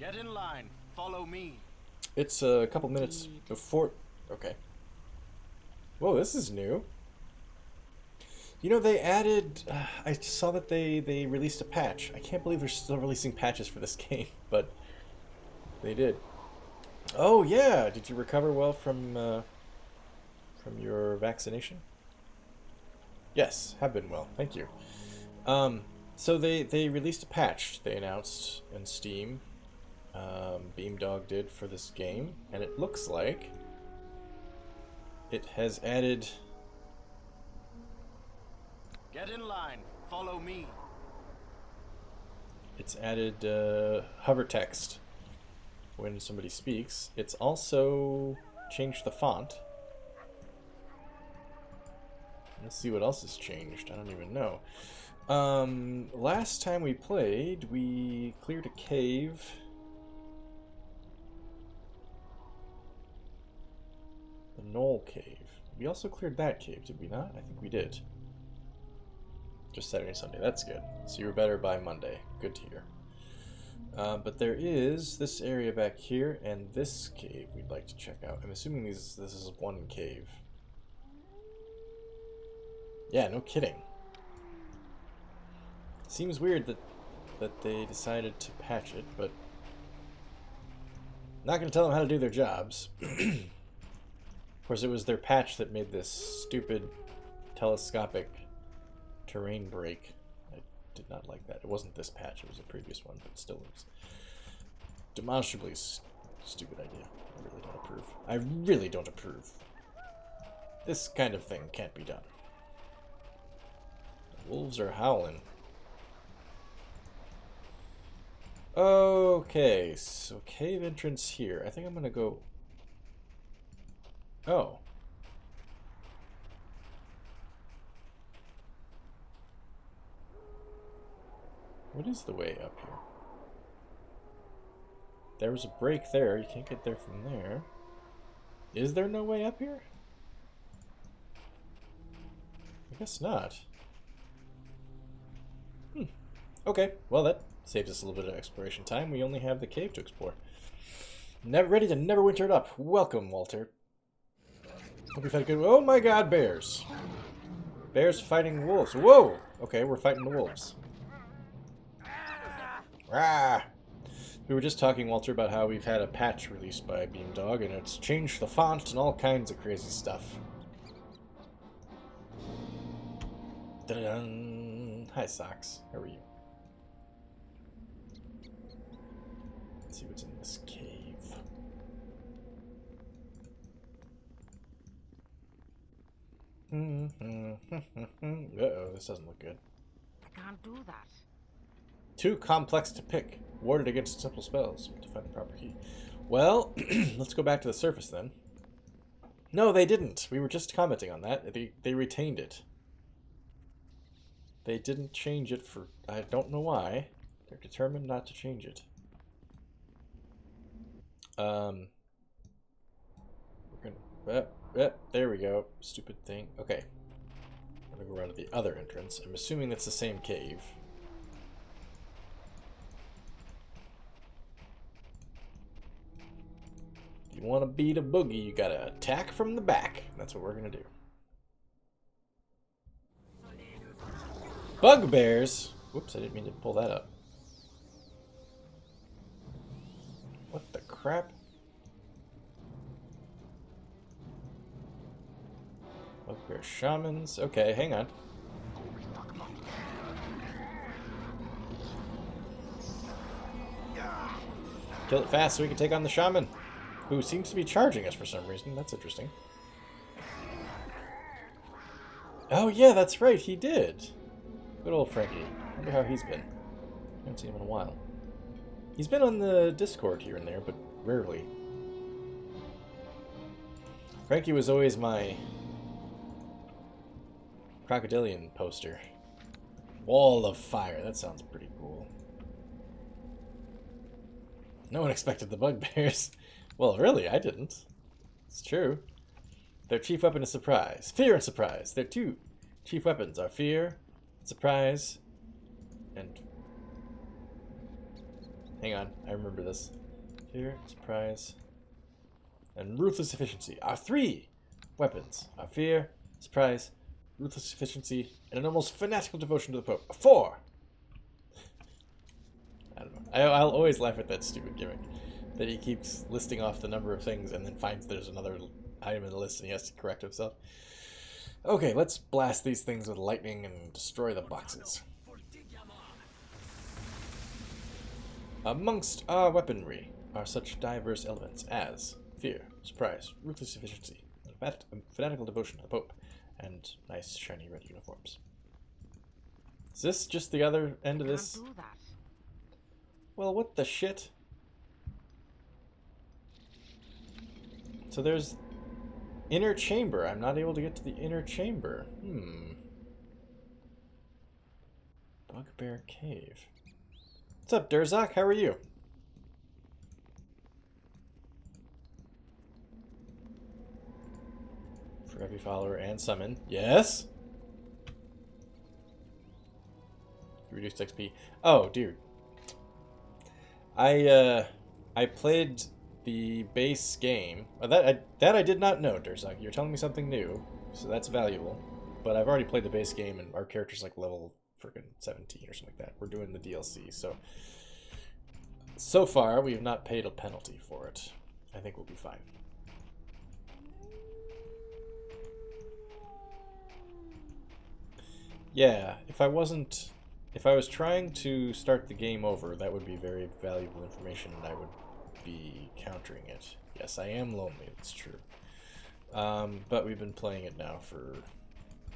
Get in line. Follow me. It's a couple minutes before... Okay. Whoa, this is new. You know, they added... I saw that they released a patch. I can't believe they're still releasing patches for this game, but they did. Oh, yeah! Did you recover well from your vaccination? Yes, have been well. Thank you. So they released a patch, they announced in Steam. Beamdog did for this game, and it looks like it has added... Get in line. Follow me. It's added hover text when somebody speaks. It's also changed the font. Let's see what else has changed. I don't even know. Last time we played, we cleared a cave. The Knoll Cave. We also cleared that cave, did we not? I think we did. Just Saturday and Sunday. That's good. So you were better by Monday. Good to hear. But there is this area back here and this cave we'd like to check out. I'm assuming this is one cave. Yeah, no kidding. Seems weird that they decided to patch it, but not going to tell them how to do their jobs. Of course, it was their patch that made this stupid telescopic terrain break. I did not like that. It wasn't this patch, it was a previous one, but still it was demonstrably stupid idea. I really don't approve. I really don't approve. This kind of thing can't be done. The wolves are howling. Okay, so cave entrance here. I think I'm gonna go... Oh. What is the way up here? There was a break there. You can't get there from there. Is there no way up here? I guess not. Okay, well that saves us a little bit of exploration time. We only have the cave to explore. Ready to Neverwinter it up. Welcome, Walter. Hope you've had a good... Oh my god, bears! Bears fighting wolves. Whoa! Okay, we're fighting the wolves. Rah! We were just talking, Walter, about how we've had a patch released by Beamdog, and it's changed the font and all kinds of crazy stuff. Da-da-dun. Hi, Socks. How are you? Let's see what's in this cave. Uh-oh, this doesn't look good. I can't do that. Too complex to pick. Warded against simple spells. To find the proper key. Well, let's go back to the surface then. No, they didn't. We were just commenting on that. They retained it. They didn't change it for... I don't know why. They're determined not to change it. We're gonna... there we go. Stupid thing. Okay. I'm gonna go around to the other entrance. I'm assuming that's the same cave. If you want to beat a boogie, you gotta attack from the back. That's what we're gonna do. Bugbears! Whoops, I didn't mean to pull that up. What the crap? Bugbear shamans. Okay, hang on. Kill it fast so we can take on the shaman, who seems to be charging us for some reason. That's interesting. Oh yeah, that's right, he did. Good old Frankie. I wonder how he's been. I haven't seen him in a while. He's been on the Discord here and there, but rarely. Frankie was always my crocodilian poster. Wall of Fire. That sounds pretty cool. No one expected the bugbears. Well, really, I didn't. It's true. Their chief weapon is surprise. Fear and surprise. Their two chief weapons are fear, surprise, and Hang on, I remember this. Fear, surprise, and ruthless efficiency are 3 weapons. Our fear, surprise, ruthless efficiency, and an almost fanatical devotion to the Pope. 4! I don't know. I'll always laugh at that stupid gimmick. That he keeps listing off the number of things and then finds there's another item in the list and he has to correct himself. Okay, let's blast these things with lightning and destroy the boxes. Amongst our weaponry are such diverse elements as fear, surprise, ruthless efficiency, fanatical devotion to the Pope, and nice shiny red uniforms. Is this just the other end of this? Well, what the shit? So there's inner chamber. I'm not able to get to the inner chamber. Bugbear Cave. What's up, Durzak? How are you? For every follower and summon. Yes? Reduced XP. Oh, dude. I played the base game. That I did not know, Durzak. You're telling me something new, so that's valuable. But I've already played the base game, and our character's like level freaking 17 or something like that. We're doing the DLC, so far we have not paid a penalty for it. I think we'll be fine. Yeah, if I was trying to start the game over, that would be very valuable information, and I would be countering it. Yes, I am lonely, that's true. But we've been playing it now for...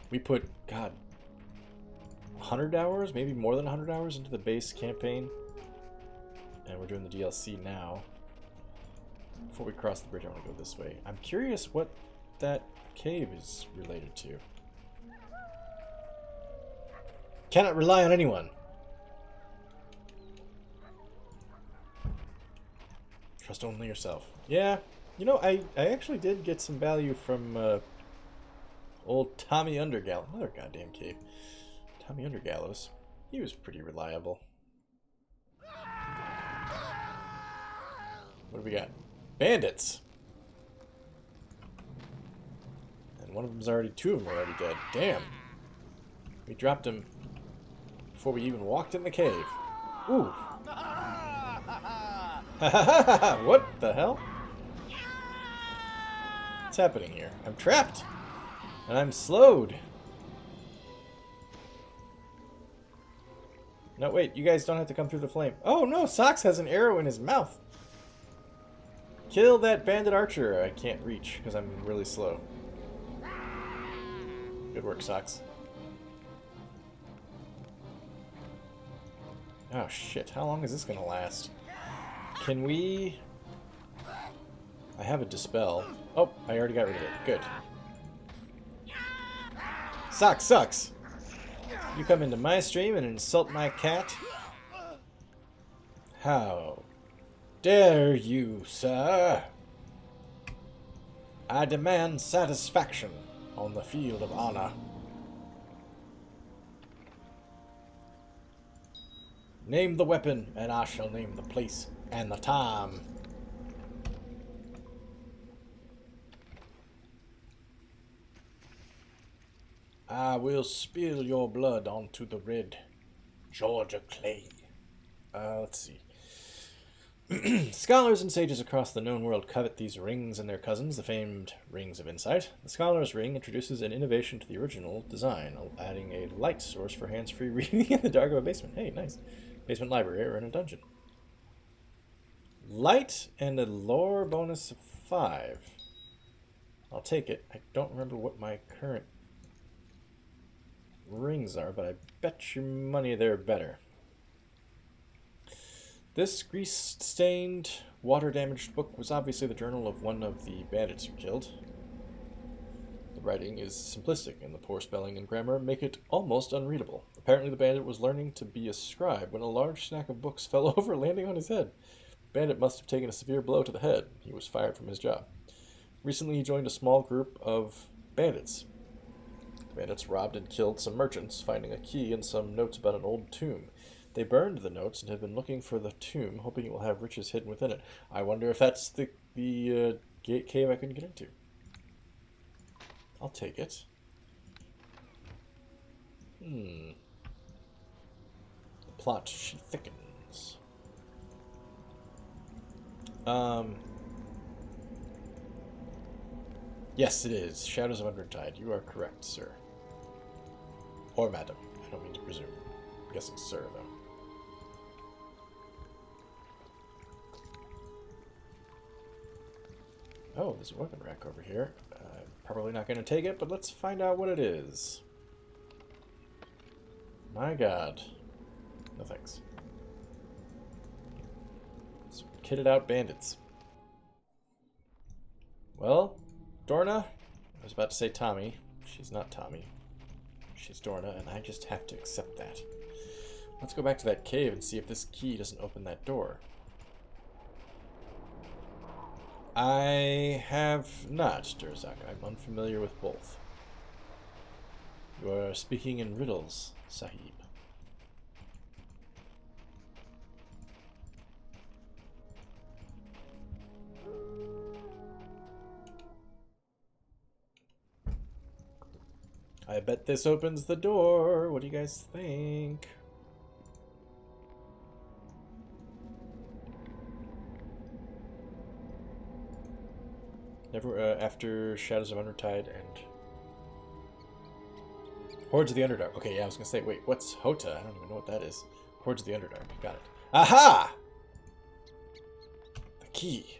We put, God, 100 hours? Maybe more than 100 hours into the base campaign. And we're doing the DLC now. Before we cross the bridge, I want to go this way. I'm curious what that cave is related to. Cannot rely on anyone. Trust only yourself. Yeah, you know, I actually did get some value from old Tommy Undergallows. Another goddamn cave. Tommy Undergallows. He was pretty reliable. What do we got? Bandits. And one of them's already, 2 of them are already dead. Damn. We dropped him before we even walked in the cave. Ooh. What the hell? What's happening here? I'm trapped. And I'm slowed. No, wait. You guys don't have to come through the flame. Oh, no. Socks has an arrow in his mouth. Kill that bandit archer I can't reach because I'm really slow. Good work, Socks. Oh, shit. How long is this going to last? Can we... I have a dispel. Oh, I already got rid of it. Good. Socks sucks! You come into my stream and insult my cat? How dare you, sir? I demand satisfaction on the field of honor. Name the weapon, and I shall name the place and the time. I will spill your blood onto the red Georgia clay. Let's see. Scholars and sages across the known world covet these rings and their cousins, the famed Rings of Insight. The Scholar's Ring introduces an innovation to the original design, adding a light source for hands-free reading in the dark of a basement. Hey, nice. Basement library or in a dungeon. Light and a lore bonus of 5. I'll take it. I don't remember what my current rings are, but I bet your money they're better. This grease-stained, water-damaged book was obviously the journal of one of the bandits you killed. The writing is simplistic, and the poor spelling and grammar make it almost unreadable. Apparently the bandit was learning to be a scribe when a large stack of books fell over, landing on his head. The bandit must have taken a severe blow to the head. He was fired from his job. Recently he joined a small group of bandits. The bandits robbed and killed some merchants, finding a key and some notes about an old tomb. They burned the notes and have been looking for the tomb, hoping it will have riches hidden within it. I wonder if that's the cave I couldn't get into. I'll take it. The plot thickens. Yes, it is. Shadows of Undrentide. You are correct, sir. Or madam. I don't mean to presume. I'm guessing sir, though. Oh, there's a weapon rack over here. I'm probably not going to take it, but let's find out what it is. My god. No thanks. Some kitted out bandits. Well, Dorna? I was about to say Tommy. She's not Tommy. She's Dorna, and I just have to accept that. Let's go back to that cave and see if this key doesn't open that door. I have not, Durzak. I'm unfamiliar with both. You are speaking in riddles, Sahib. I bet this opens the door. What do you guys think? After Shadows of Undrentide and Hordes of the Underdark. Okay, yeah, I was gonna say, wait, what's Hota? I don't even know what that is. Hordes of the Underdark. Got it. Aha! The key.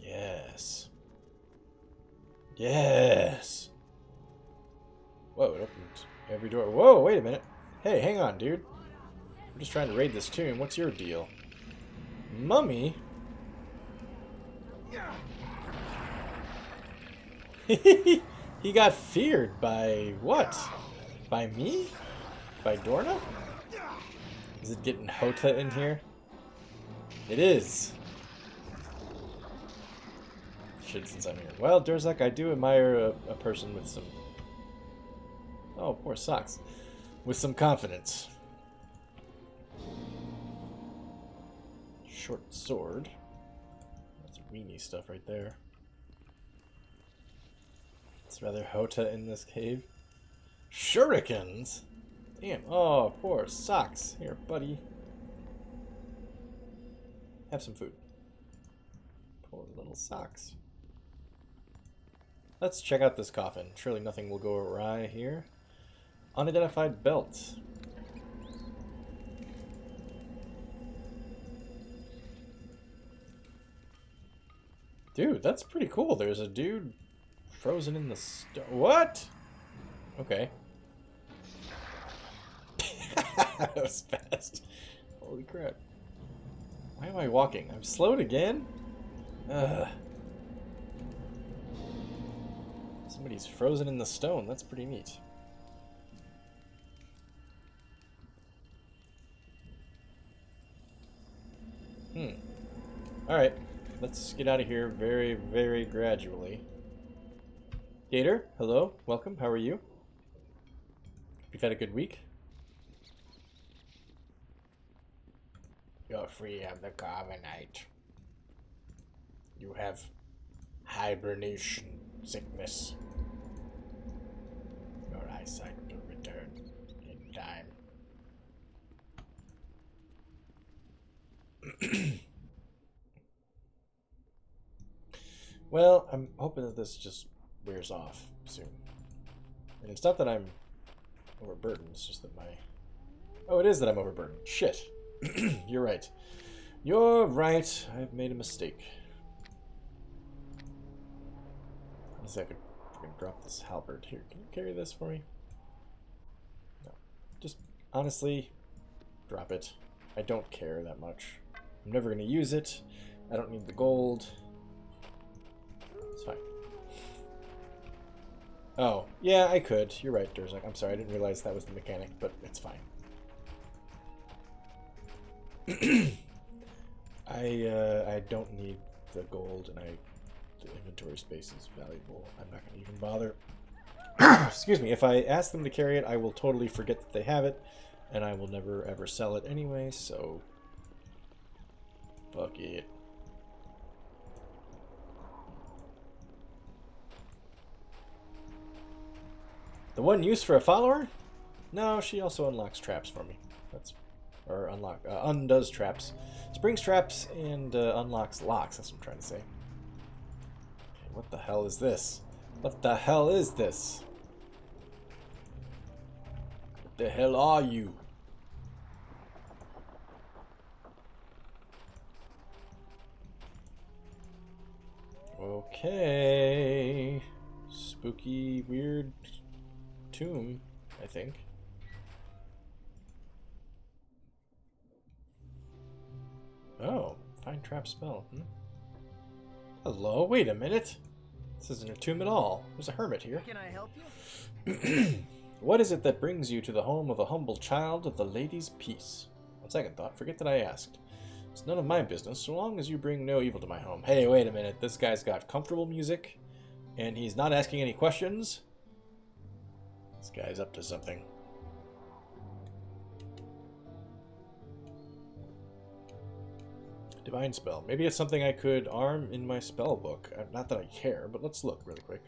Yes. Yes. Whoa, it opened every door. Whoa, wait a minute. Hey, hang on, dude. We're just trying to raid this tomb. What's your deal? Mummy? He got feared by what? By me? By Dorna? Is it getting Hota in here? It is. Shit, since I'm here. Well, Durzak, I do admire a person with some... Oh, poor socks. With some confidence. Short sword. That's weenie stuff right there. It's rather Hota in this cave. Shurikens? Damn. Oh, poor socks. Here, buddy. Have some food. Poor little socks. Let's check out this coffin. Surely nothing will go awry here. Unidentified belt. Dude, that's pretty cool. There's a dude frozen in the stone. What? Okay. That was fast. Holy crap. Why am I walking? I'm slowed again? Ugh. Somebody's frozen in the stone. That's pretty neat. Alright. Let's get out of here very, very gradually. Gator, hello. Welcome. How are you? You've had a good week? You're free of the carbonite. You have hibernation sickness. Your eyesight will return in time. Well, I'm hoping that this just wears off soon. And it's not that I'm overburdened, it's just that my... Oh, it is that I'm overburdened. Shit. You're right. You're right. I've made a mistake. Honestly, I could freaking drop this halberd. Here, can you carry this for me? No. Just, honestly, drop it. I don't care that much. I'm never going to use it. I don't need the gold. It's fine. Oh, yeah, I could. You're right, Durzak. I'm sorry, I didn't realize that was the mechanic, but it's fine. I don't need the gold, and the inventory space is valuable. I'm not going to even bother. Excuse me. If I ask them to carry it, I will totally forget that they have it, and I will never ever sell it anyway. So, fuck it. The one used for a follower? No, she also unlocks traps for me. Or undoes traps, springs traps, and unlocks locks. That's what I'm trying to say. Okay, what the hell is this? What the hell is this? What the hell are you? Okay. Spooky, weird tomb, I think. Oh, find trap spell. Hello, wait a minute. This isn't a tomb at all. There's a hermit here. Can I help you? What is it that brings you to the home of a humble child of the lady's peace? On second thought, forget that I asked. It's none of my business, so long as you bring no evil to my home. Hey, wait a minute. This guy's got comfortable music, and he's not asking any questions. This guy's up to something. Divine spell. Maybe it's something I could arm in my spell book. Not that I care, but let's look really quick.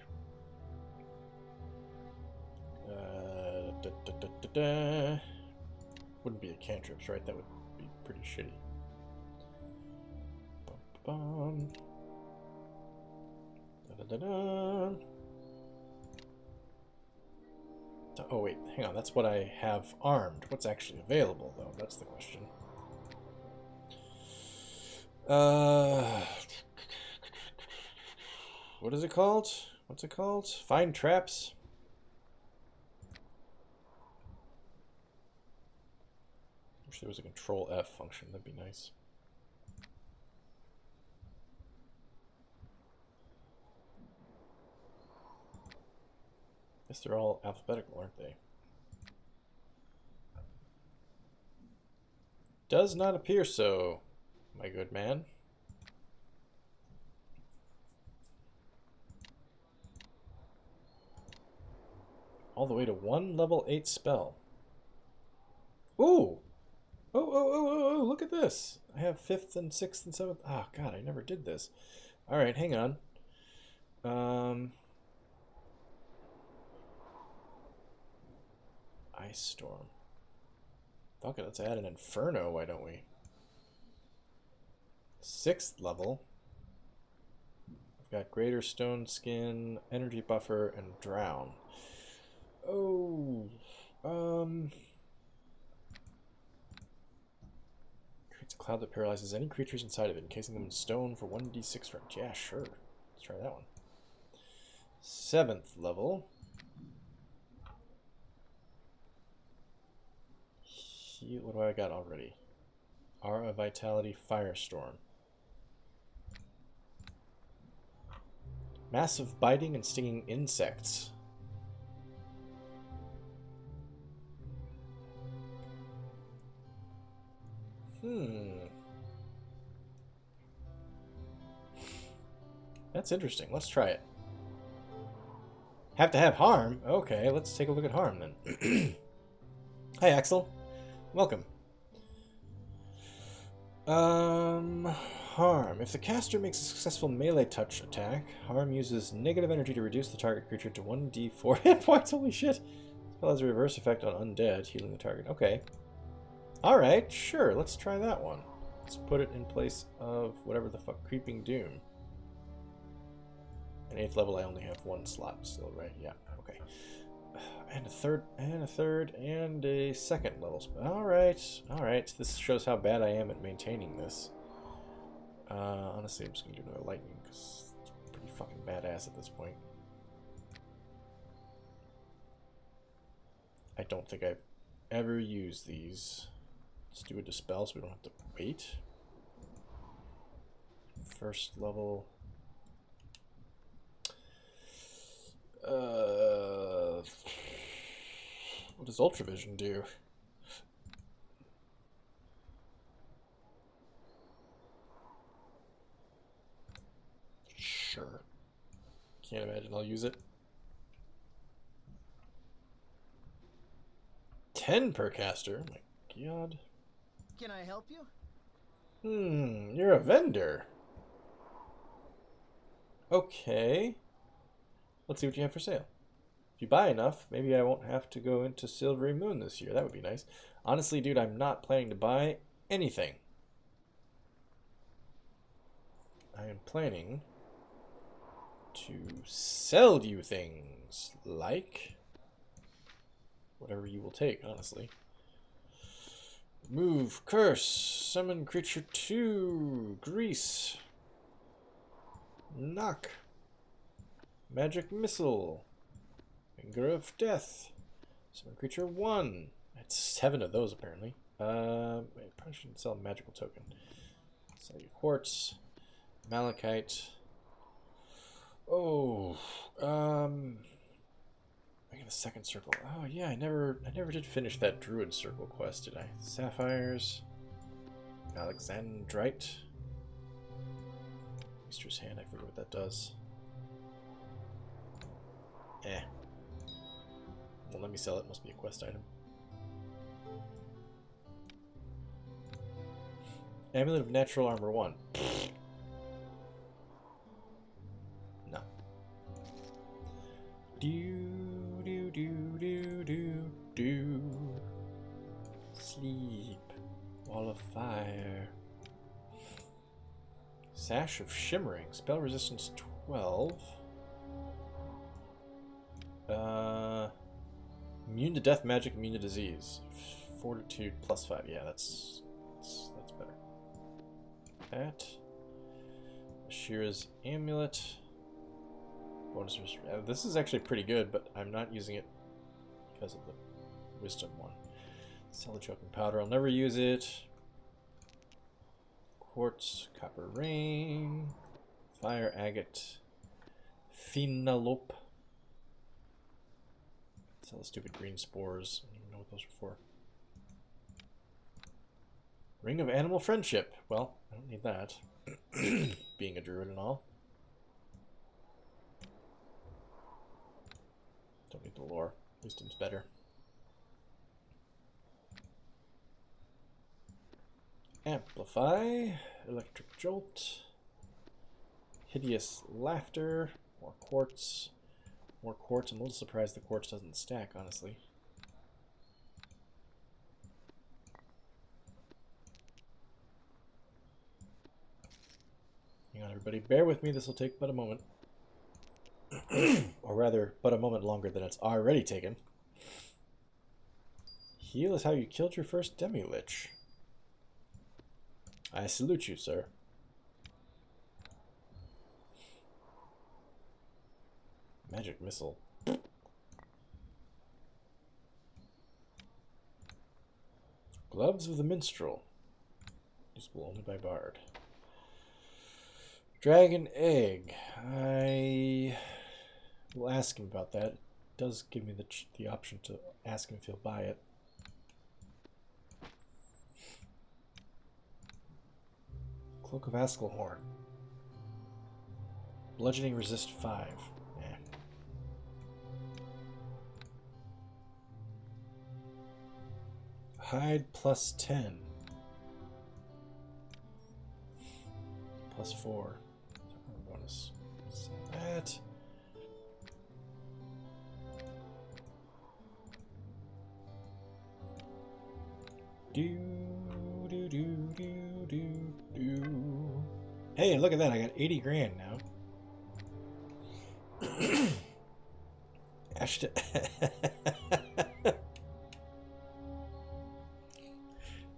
Wouldn't be a cantrips, right? That would be pretty shitty. Bum, da, da, da, da. Oh wait, hang on. That's what I have armed. What's actually available, though? That's the question. What is it called? What's it called? Find traps. Wish there was a Control F function. That'd be nice. Guess they're all alphabetical, aren't they? Does not appear so, my good man. All the way to 1 level 8 spell. Ooh! Oh, look at this. I have 5th and 6th and 7th. Oh, God, I never did this. Alright, hang on. Ice Storm. Okay, let's add an Inferno, why don't we? 6th level. I've got Greater Stone Skin, Energy Buffer, and Drown. Oh, creates a cloud that paralyzes any creatures inside of it, encasing them in stone for 1d6 rounds. Yeah, sure. Let's try that one. 7th level. What do I got already? Aura Vitality Firestorm. Massive biting and stinging insects. That's interesting. Let's try it. Have to have harm? Okay, let's take a look at harm then. Hi, Axel. Welcome. Harm. If the caster makes a successful melee touch attack, harm uses negative energy to reduce the target creature to 1d4 hit points. Holy shit. Spell has a reverse effect on undead, healing the target. Okay. Alright, sure. Let's try that one. Let's put it in place of whatever the fuck. Creeping Doom. At 8th level, I only have 1 slot still, right? Yeah, okay. And a third, and a 2nd level spell. Alright. This shows how bad I am at maintaining this. Honestly, I'm just gonna do another lightning, because it's pretty fucking badass at this point. I don't think I've ever used these. Let's do a dispel so we don't have to wait. 1st level. What does Ultravision do? Sure. Can't imagine I'll use it. 10 per caster. Oh my god. Can I help you? You're a vendor. Okay. Let's see what you have for sale. If you buy enough, maybe I won't have to go into Silvery Moon this year. That would be nice. Honestly, dude, I'm not planning to buy anything. I am planning to sell you things, like whatever you will take, honestly. Move, curse, summon creature 2, grease, knock, magic missile, finger of death, summon creature 1. That's 7 of those apparently. I probably shouldn't sell a magical token. Sell you quartz, malachite. Oh, I got a second circle. Oh yeah, I never did finish that druid circle quest, did I? Sapphires, Alexandrite, Mistress Hand. I forget what that does. Well, let me sell it. Must be a quest item. Amulet of Natural Armor 1. No. Do. Sleep. Wall of Fire. Sash of Shimmering. Spell resistance 12. Immune to death, magic, immune to disease. Fortitude +5. Yeah, that's better. That. Ashira's Amulet. Bonus. This is actually pretty good, but I'm not using it because of the wisdom one. Sell the choking powder. I'll never use it. Quartz, copper ring, fire agate, phenalope. Sell the stupid green spores. I don't even know what those are for. Ring of animal friendship. Well, I don't need that. Being a druid and all. Don't need the lore. Wisdom's better. Amplify. Electric jolt. Hideous laughter. More quartz. More quartz. I'm a little surprised the quartz doesn't stack, honestly. Hang on, everybody. Bear with me. This will take but a moment. Or rather, but a moment longer than it's already taken. Heal is how you killed your first demi-lich. I salute you, sir. Magic missile. Gloves of the Minstrel. Usable only by Bard. Dragon egg. I will ask him about that. It does give me the option to ask him if he'll buy it. Cloak of Askelhorn. Bludgeoning resist 5. Hide +10. +4. Bonus. So that. Hey, look at that. I got 80 grand now. Ashton.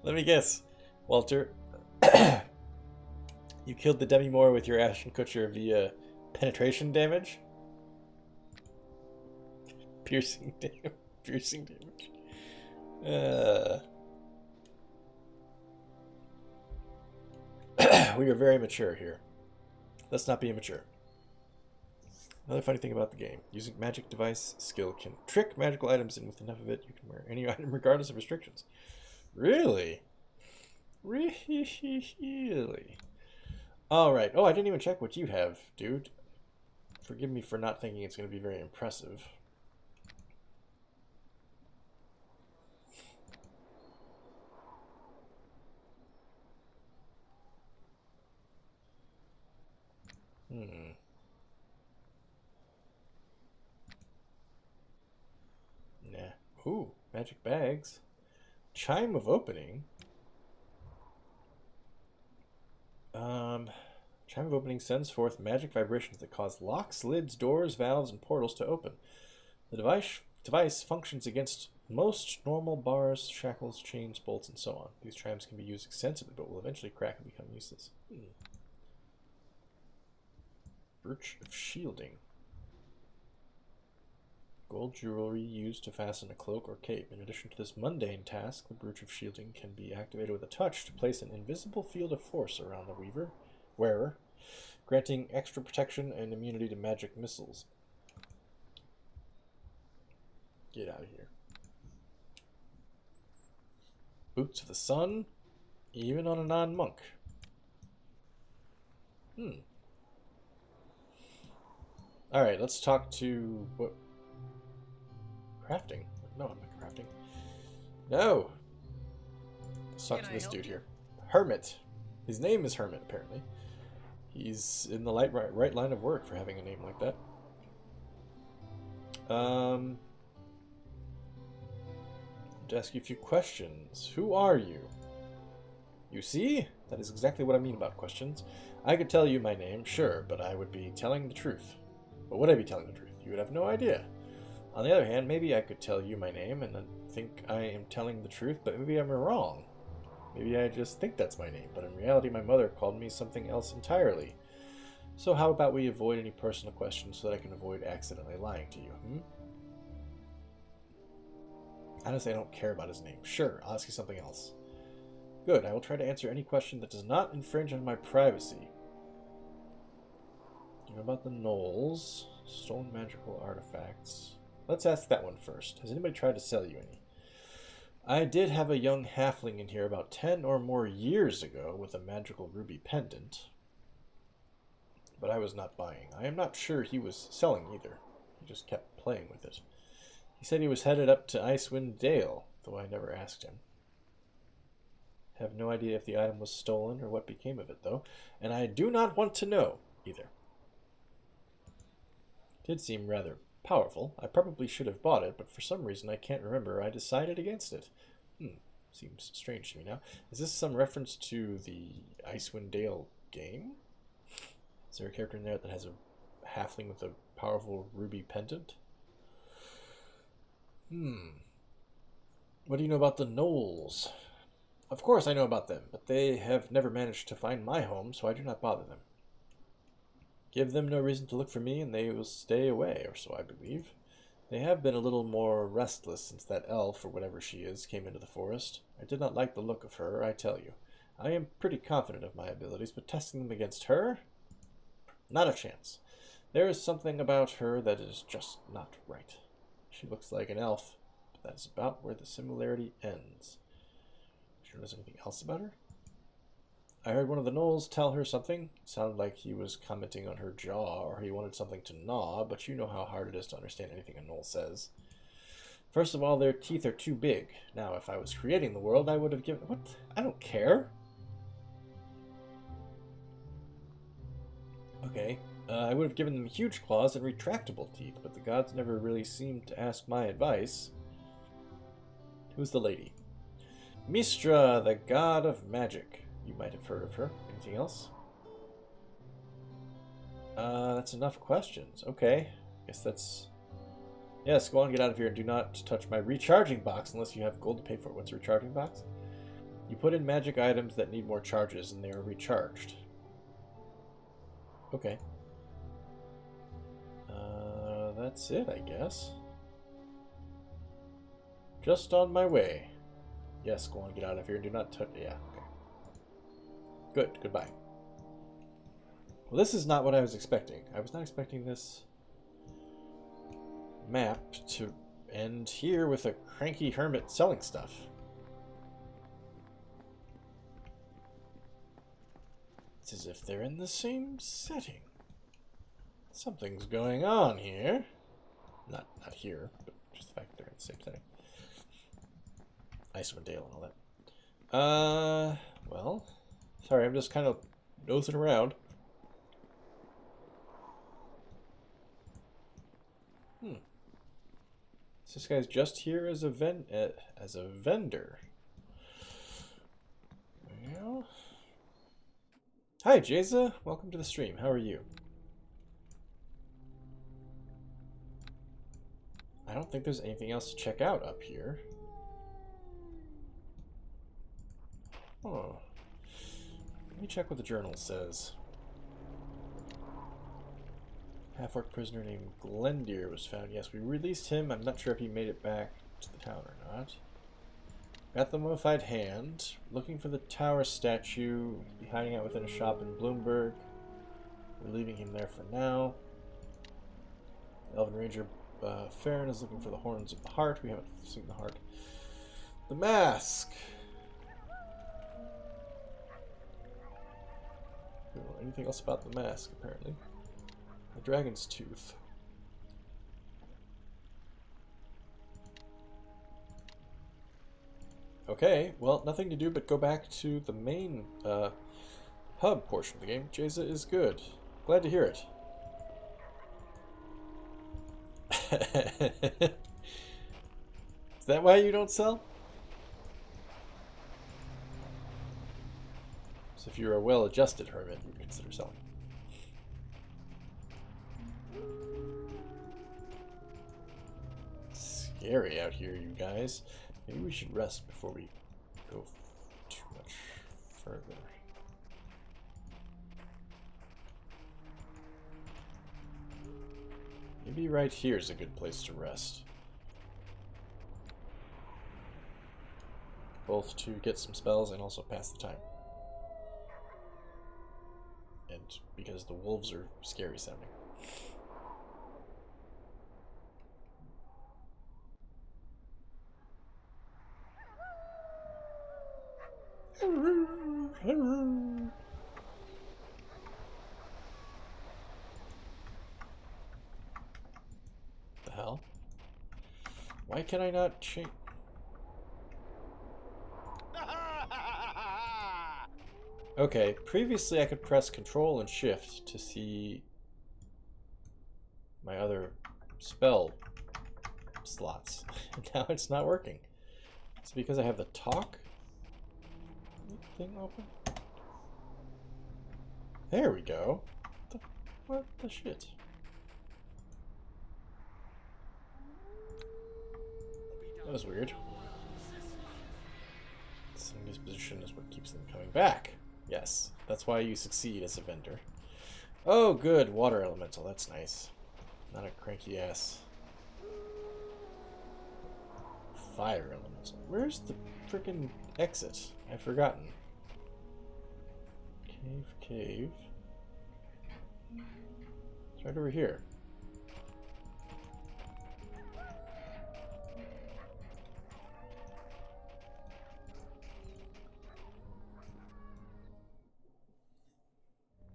Let me guess, Walter. You killed the Demi-Moore with your Ashton Kutcher via penetration damage? Piercing damage. Piercing damage. We are very mature here. Let's not be immature. Another funny thing about the game. Using magic device skill can trick magical items, and with enough of it, you can wear any item regardless of restrictions. Really? Really? Alright. Oh, I didn't even check what you have, dude. Forgive me for not thinking it's going to be very impressive. Nah. Ooh, magic bags. Chime of opening. Chime of opening sends forth magic vibrations that cause locks, lids, doors, valves, and portals to open. The device functions against most normal bars, shackles, chains, bolts, and so on. These chimes can be used extensively, but will eventually crack and become useless. Brooch of shielding. Gold jewelry used to fasten a cloak or cape. In addition to this mundane task, the Brooch of Shielding can be activated with a touch to place an invisible field of force around the wearer, granting extra protection and immunity to magic missiles. Get out of here. Boots of the Sun, even on a non-monk. Alright, let's talk to... what? Crafting? No, I'm not crafting. No! Let's talk to this dude here. Hermit. His name is Hermit, apparently. He's in the right line of work for having a name like that. To ask you a few questions. Who are you? You see? That is exactly what I mean about questions. I could tell you my name, sure, but I would be telling the truth. But would I be telling the truth? You would have no idea. On the other hand, maybe I could tell you my name and then think I am telling the truth, but maybe I'm wrong. Maybe I just think that's my name, but in reality my mother called me something else entirely. So how about we avoid any personal questions so that I can avoid accidentally lying to you, Honestly, I don't care about his name. Sure, I'll ask you something else. Good, I will try to answer any question that does not infringe on my privacy. You know about the gnolls, stolen magical artifacts. Let's ask that one first. Has anybody tried to sell you any? I did have a young halfling in here about 10 or more years ago with a magical ruby pendant. But I was not buying. I am not sure he was selling either. He just kept playing with it. He said he was headed up to Icewind Dale, though I never asked him. Have no idea if the item was stolen or what became of it, though. And I do not want to know, either. It did seem rather powerful. I probably should have bought it, but for some reason I can't remember. I decided against it. Seems strange to me now. Is this some reference to the Icewind Dale game? Is there a character in there that has a halfling with a powerful ruby pendant? What do you know about the gnolls? Of course I know about them, but they have never managed to find my home, so I do not bother them. Give them no reason to look for me, and they will stay away, or so I believe. They have been a little more restless since that elf, or whatever she is, came into the forest. I did not like the look of her, I tell you. I am pretty confident of my abilities, but testing them against her? Not a chance. There is something about her that is just not right. She looks like an elf, but that is about where the similarity ends. Do you notice anything else about her? I heard one of the gnolls tell her something. It sounded like he was commenting on her jaw, or he wanted something to gnaw, but you know how hard it is to understand anything a gnoll says. First of all, their teeth are too big. Now, if I was creating the world, I would have given... What? I don't care. Okay. I would have given them huge claws and retractable teeth, but the gods never really seemed to ask my advice. Who's the lady? Mistra, the god of magic. You might have heard of her. Anything else? That's enough questions. Okay. Guess that's... Yes, go on, get out of here, and do not touch my recharging box unless you have gold to pay for it. What's a recharging box? You put in magic items that need more charges, and they are recharged. Okay. That's it, I guess. Just on my way. Yes, go on, get out of here, and do not touch... Yeah, okay. Good, goodbye. Well, this is not what I was expecting. I was not expecting this map to end here with a cranky hermit selling stuff. It's as if they're in the same setting. Something's going on here. Not here, but just the fact that they're in the same setting. Icewind Dale and all that. Well, sorry, I'm just kind of nosing around. This guy's just here as a vendor. Well, hi, Jaza. Welcome to the stream. How are you? I don't think there's anything else to check out up here. Oh. Let me check what the journal says. Half-orc prisoner named Glendeer was found. Yes, we released him. I'm not sure if he made it back to the town or not. Got the mummified hand. Looking for the tower statue. Be hiding out within a shop in Bloomberg. We're leaving him there for now. Elven Ranger Farron is looking for the horns of the heart. We haven't seen the heart. The mask. We don't know anything else about the mask, apparently. The dragon's tooth. Okay, well, nothing to do but go back to the main hub portion of the game. Jaza is good. Glad to hear it. Is that why you don't sell? So if you're a well-adjusted hermit, you would consider selling. Scary out here, you guys. Maybe we should rest before we go too much further. Maybe right here is a good place to rest. Both to get some spells and also pass the time. And because the wolves are scary sounding. The hell? Why can I not change? Okay, previously I could press Control and Shift to see my other spell slots. Now it's not working. Is it because I have the talk thing open? There we go. What the shit? That was weird. Setting this position is what keeps them coming back. Yes, that's why you succeed as a vendor. Oh, good. Water elemental. That's nice. Not a cranky ass. Fire elemental. Where's the frickin' exit? I've forgotten. Cave. It's right over here.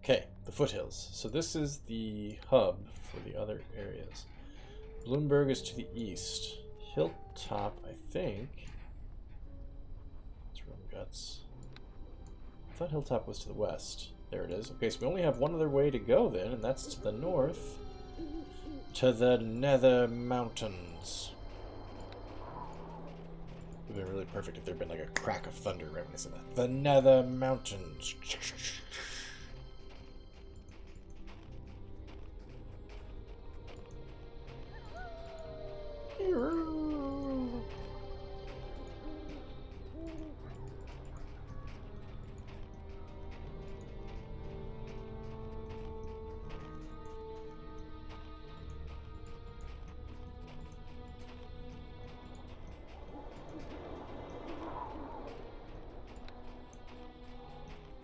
Okay, the foothills. So this is the hub for the other areas. Bloomberg is to the east. Hilltop, I think. It's Rome Guts. I thought Hilltop was to the west. There it is. Okay, so we only have one other way to go then, and that's to the north. To the Nether Mountains. It would have been really perfect if there had been like a crack of thunder right when I said that. The Nether Mountains.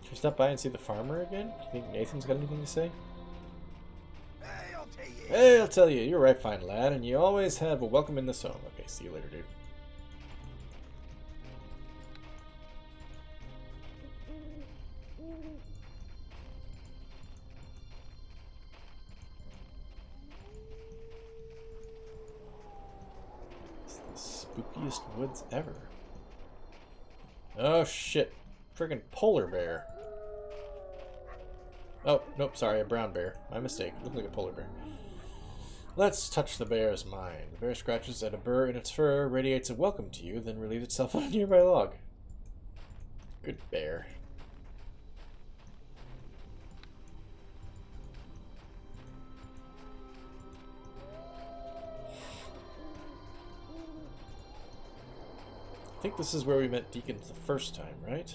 Should we stop by and see the farmer again? Do you think Nathan's got anything to say? Hey, I'll tell you. You're right, fine lad, and you always have a welcome in this home. Okay, see you later, dude. It's the spookiest woods ever. Oh, shit. Friggin' polar bear. Oh, nope, sorry, a brown bear. My mistake. Looked like a polar bear. Let's touch the bear's mind. The bear scratches at a burr in its fur, radiates a welcome to you, then relieves itself on a nearby log. Good bear. I think this is where we met Deacons the first time, right?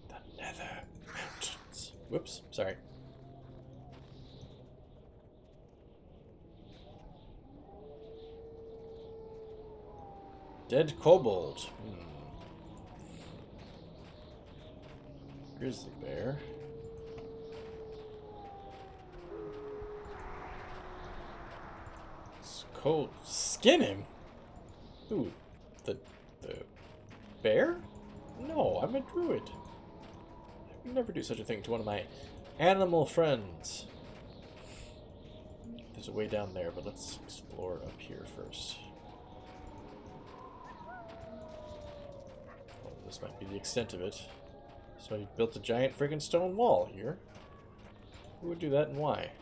The Nether Mountains. Whoops, sorry. Dead kobold. Grizzly bear. It's cold. Skin him? Ooh, the bear? No, I'm a druid. I would never do such a thing to one of my animal friends. There's a way down there, but let's explore up here first. Well, this might be the extent of it. So he built a giant friggin' stone wall here. Who would do that and why?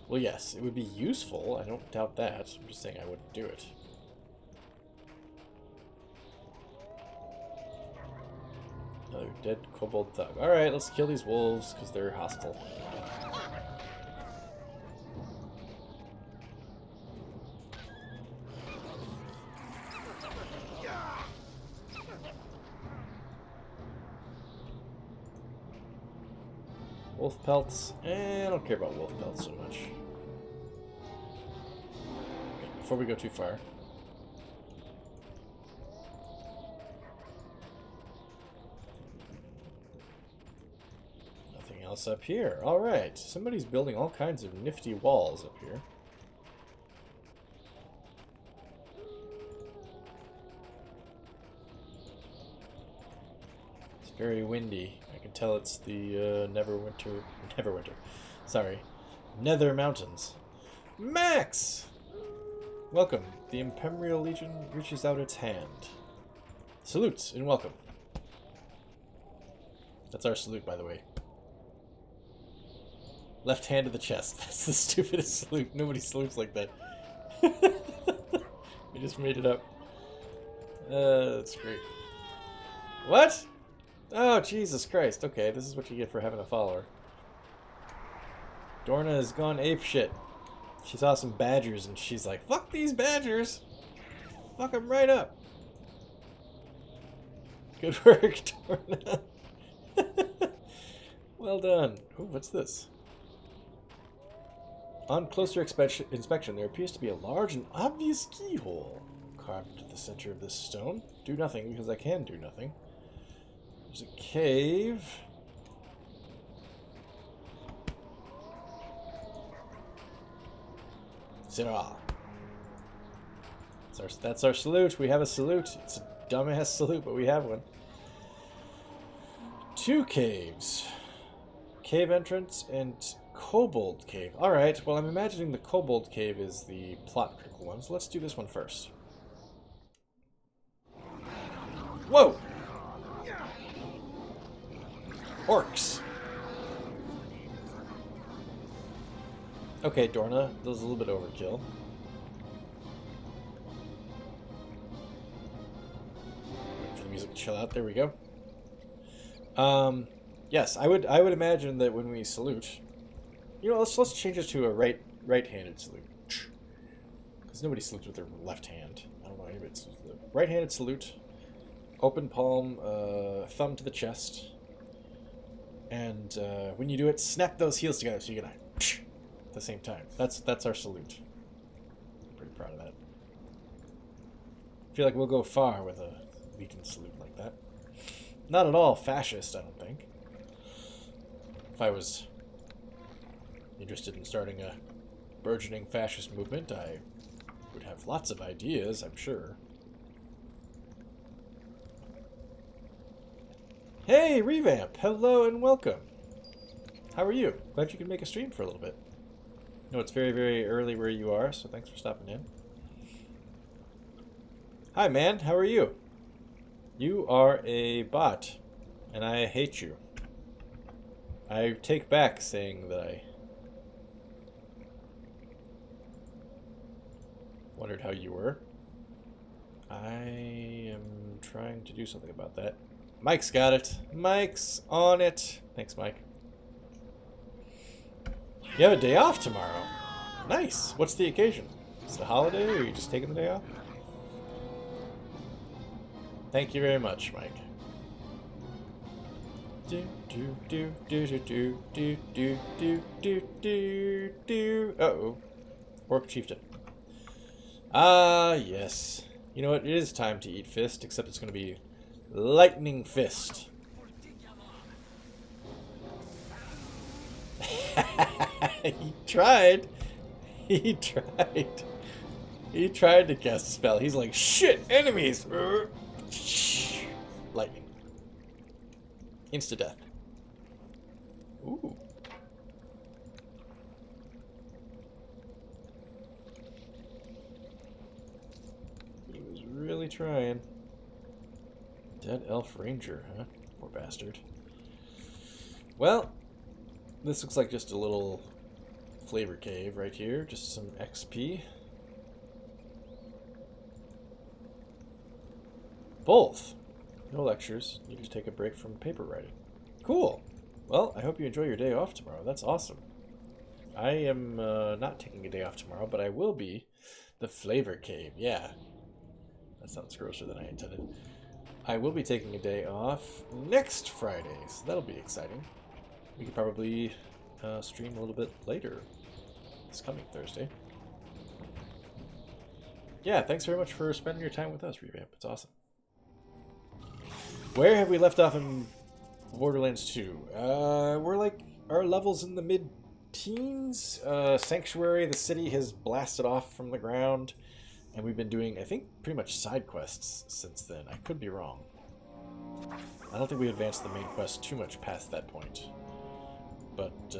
Well, yes, it would be useful. I don't doubt that. I'm just saying I wouldn't do it. Another dead kobold thug. Alright, let's kill these wolves because they're hostile. Wolf pelts. I don't care about wolf pelts so much. Okay, before we go too far. Nothing else up here. Alright, somebody's building all kinds of nifty walls up here. It's very windy. I can tell it's the Neverwinter. Sorry. Nether Mountains. Max! Welcome. The Imperial Legion reaches out its hand. Salutes and welcome. That's our salute, by the way. Left hand to the chest. That's the stupidest salute. Nobody salutes like that. We just made it up. That's great. What? Oh, Jesus Christ. Okay, this is what you get for having a follower. Dorna has gone apeshit. She saw some badgers and she's like, fuck these badgers! Fuck them right up! Good work, Dorna. Well done. Ooh, what's this? On closer inspection, there appears to be a large and obvious keyhole carved into the center of this stone. Do nothing, because I can do nothing. There's a cave. Zira. That's our salute. We have a salute. It's a dumbass salute, but we have one. 2 caves. Cave entrance and kobold cave. Alright, well I'm imagining the kobold cave is the plot critical one, so let's do this one first. Whoa! Orcs. Okay, Dorna, that was a little bit overkill. Wait for the music to chill out. There we go. Yes, I would imagine that when we salute, you know, let's change it to a right-handed salute, because nobody salutes with their left hand. I don't know, maybe it's right-handed salute, open palm, thumb to the chest, and when you do it, snap those heels together so you get a at the same time. That's our salute. I'm pretty proud of that. I feel like we'll go far with a Legion salute like that. Not at all fascist, I don't think. If I was interested in starting a burgeoning fascist movement, I would have lots of ideas, I'm sure. Hey, Revamp! Hello and welcome! How are you? Glad you could make a stream for a little bit. I know it's very, very early where you are, so thanks for stopping in. Hi, man. How are you? You are a bot, and I hate you. I take back saying that I wondered how you were. I am trying to do something about that. Mike's got it. Mike's on it. Thanks, Mike. You have a day off tomorrow. Nice. What's the occasion? Is it a holiday, or are you just taking the day off? Thank you very much, Mike. Uh-oh. Orc Chieftain. Ah, yes. You know what? It is time to eat fist, except it's going to be lightning fist. He tried. He tried. He tried to cast a spell. He's like, shit, enemies! Lightning. Insta-death. Ooh. He was really trying. Dead elf ranger, huh? Poor bastard. Well, this looks like just a little flavor cave right here. Just some XP. Both. No lectures. Need to take a break from paper writing. Cool. Well, I hope you enjoy your day off tomorrow. That's awesome. I am not taking a day off tomorrow, but I will be. The flavor cave. Yeah. That sounds grosser than I intended. I will be taking a day off next Friday, so that'll be exciting. We could probably stream a little bit later this coming Thursday. Yeah, thanks very much for spending your time with us, Revamp. It's awesome. Where have we left off in Borderlands 2? We're like, our level's in the mid-teens. Sanctuary, the city has blasted off from the ground. And we've been doing, I think, pretty much side quests since then. I could be wrong. I don't think we advanced the main quest too much past that point. But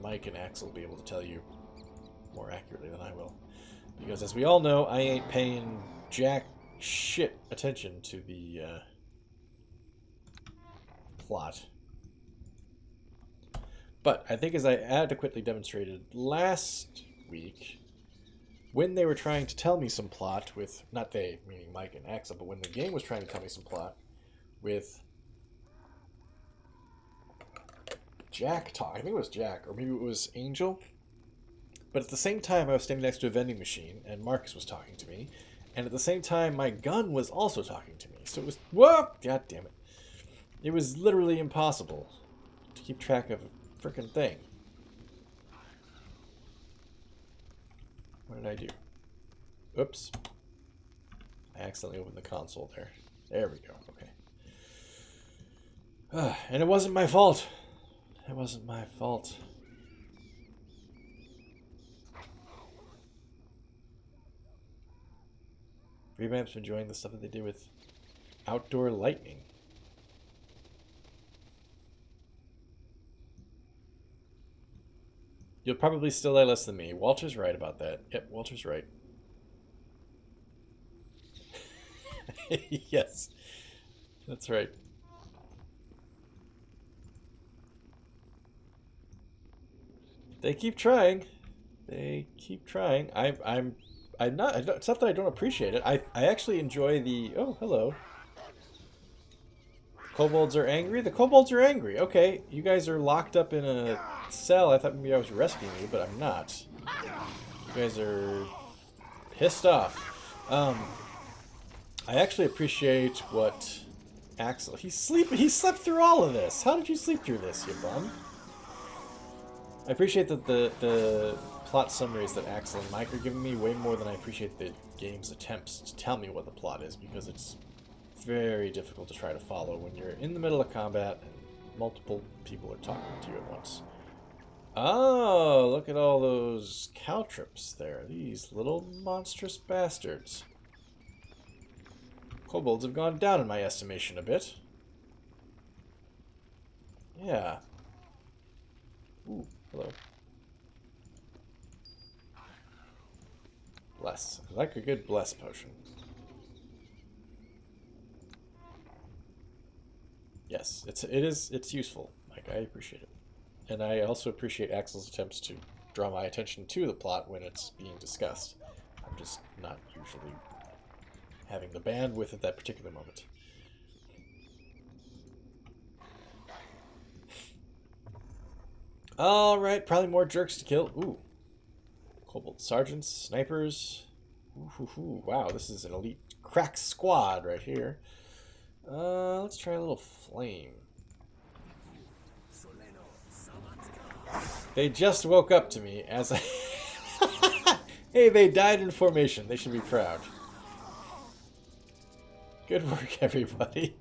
Mike and Axel will be able to tell you more accurately than I will. Because as we all know, I ain't paying jack shit attention to the plot. But I think as I adequately demonstrated last week, when they were trying to tell me some plot with, not they, meaning Mike and Axel, but when the game was trying to tell me some plot with Jack talk, I think it was Jack, or maybe it was Angel, but at the same time I was standing next to a vending machine and Marcus was talking to me, and at the same time my gun was also talking to me, so it was, whoa, god damn it. It was literally impossible to keep track of a frickin' thing. What did I do? Oops. I accidentally opened the console there. There we go. Okay. And it wasn't my fault. It wasn't my fault. Revamp's enjoying the stuff that they did with outdoor lightning. You'll probably still die less than me. Walter's right about that. Yep, Walter's right. Yes. That's right. They keep trying. They keep trying. I'm not, it's not that I don't appreciate it. I actually enjoy the, oh, hello. Kobolds are angry? The kobolds are angry. Okay, you guys are locked up in a cell. I thought maybe I was rescuing you, but I'm not. You guys are pissed off. I actually appreciate what Axel... He slept through all of this. How did you sleep through this, you bum? I appreciate that the plot summaries that Axel and Mike are giving me way more than I appreciate the game's attempts to tell me what the plot is, because it's very difficult to try to follow when you're in the middle of combat and multiple people are talking to you at once. Oh, look at all those caltrops there. These little monstrous bastards. Kobolds have gone down in my estimation a bit. Yeah. Ooh, hello. Bless. I like a good bless potion. Yes, it's useful. Like, I appreciate it. And I also appreciate Axel's attempts to draw my attention to the plot when it's being discussed. I'm just not usually having the bandwidth at that particular moment. Alright, probably more jerks to kill. Ooh. Kobold sergeants, snipers. Ooh, wow, this is an elite crack squad right here. Let's try a little flame. They just woke up to me as I... Hey, they died in formation. They should be proud. Good work, everybody.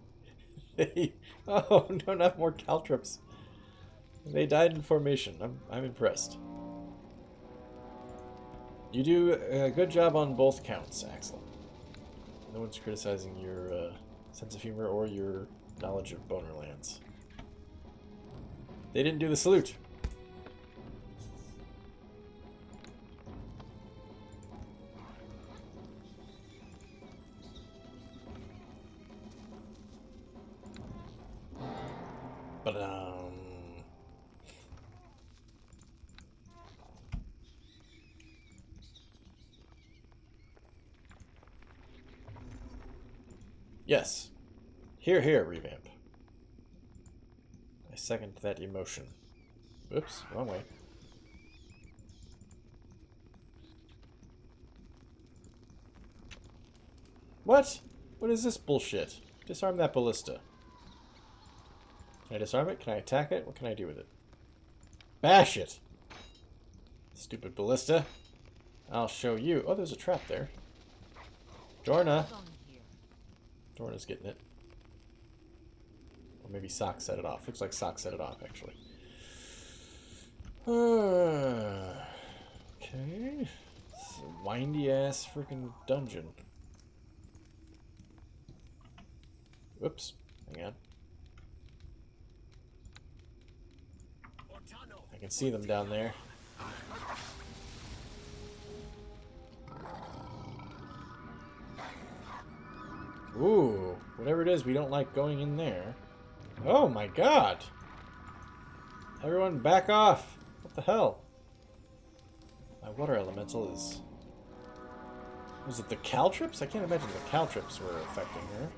Oh, no, not more caltrops. They died in formation. I'm impressed. You do a good job on both counts, Axel. No one's criticizing your sense of humor or your knowledge of Bonerlands. They didn't do the salute. But yes. Here, here, revamp. I second that emotion. Oops, wrong way. What? What is this bullshit? Disarm that ballista. Can I disarm it? Can I attack it? What can I do with it? Bash it! Stupid ballista. I'll show you. Oh, there's a trap there. Dorna. Dorna's getting it. Or maybe Sock set it off. Looks like Sock set it off, actually. Okay. It's a windy-ass freaking dungeon. Whoops. Hang on. I can see them down there. Ooh, whatever it is, we don't like going in there. Oh my god! Everyone back off! What the hell? My water elemental is... Was it the caltrops? I can't imagine the caltrops were affecting her.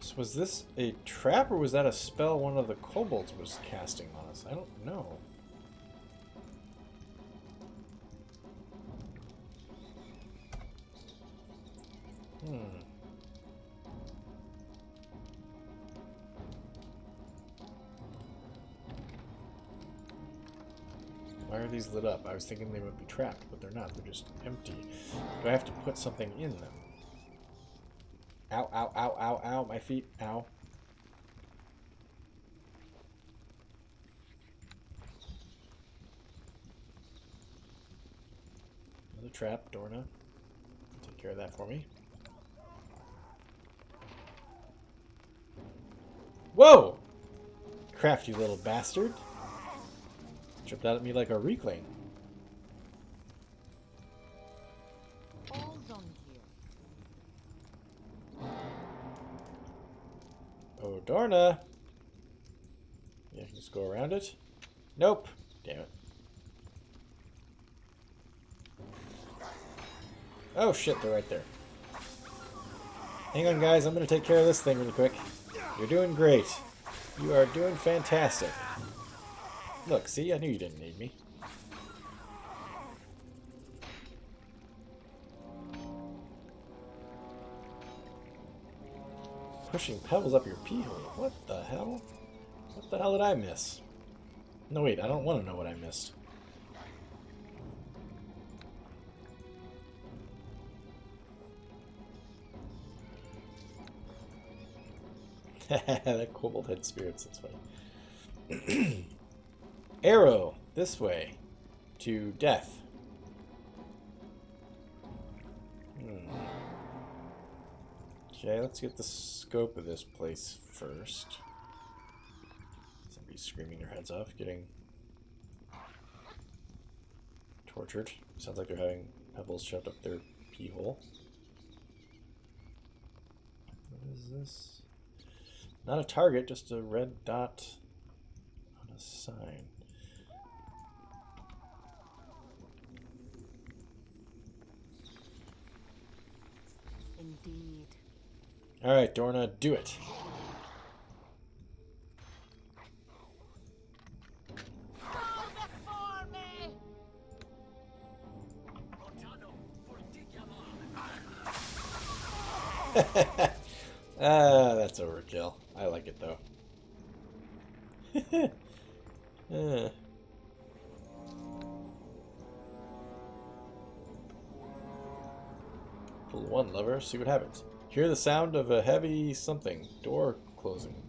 So was this a trap or was that a spell one of the kobolds was casting on us? I don't know. Why are these lit up? I was thinking they would be trapped, but they're not. They're just empty. Do I have to put something in them? Ow, ow, ow, ow, ow, my feet, ow. Another trap, Dorna. Take care of that for me. Whoa! Crafty little bastard. Tripped out at me like a reclaim. All done here. Oh, Dorna. Yeah, I can just go around it. Nope. Damn it. Oh shit, they're right there. Hang on, guys. I'm going to take care of this thing really quick. You're doing great. You are doing fantastic. Look, see? I knew you didn't need me. Pushing pebbles up your pee hole. What the hell? What the hell did I miss? No, wait. I don't want to know what I missed. That kobold had spirits. That's funny. Arrow. This way. To death. Okay, let's get the scope of this place first. Somebody's screaming their heads off, getting tortured. Sounds like they're having pebbles shoved up their pee hole. What is this? Not a target, just a red dot on a sign. Indeed. Alright, Dorna, do it. That's overkill. I like it though. Pull one lever, see what happens. Hear the sound of a heavy something. Door closing.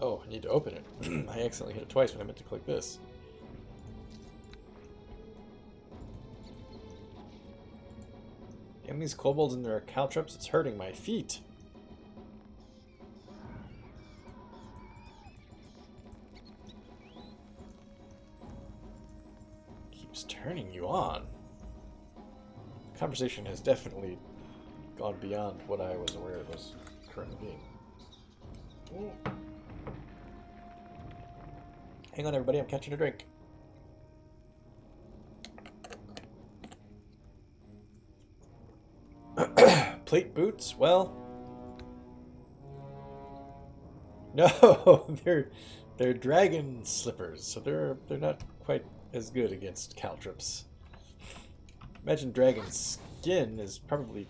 Oh, I need to open it. I accidentally hit it twice when I meant to click this. Damn these kobolds and their caltrops, it's hurting my feet. Keeps turning you on. The conversation has definitely gone beyond what I was aware it was currently being. Hang on, everybody, I'm catching a drink. Plate boots? Well, no, they're dragon slippers, so they're not quite as good against caltrops. Imagine dragon scales are probably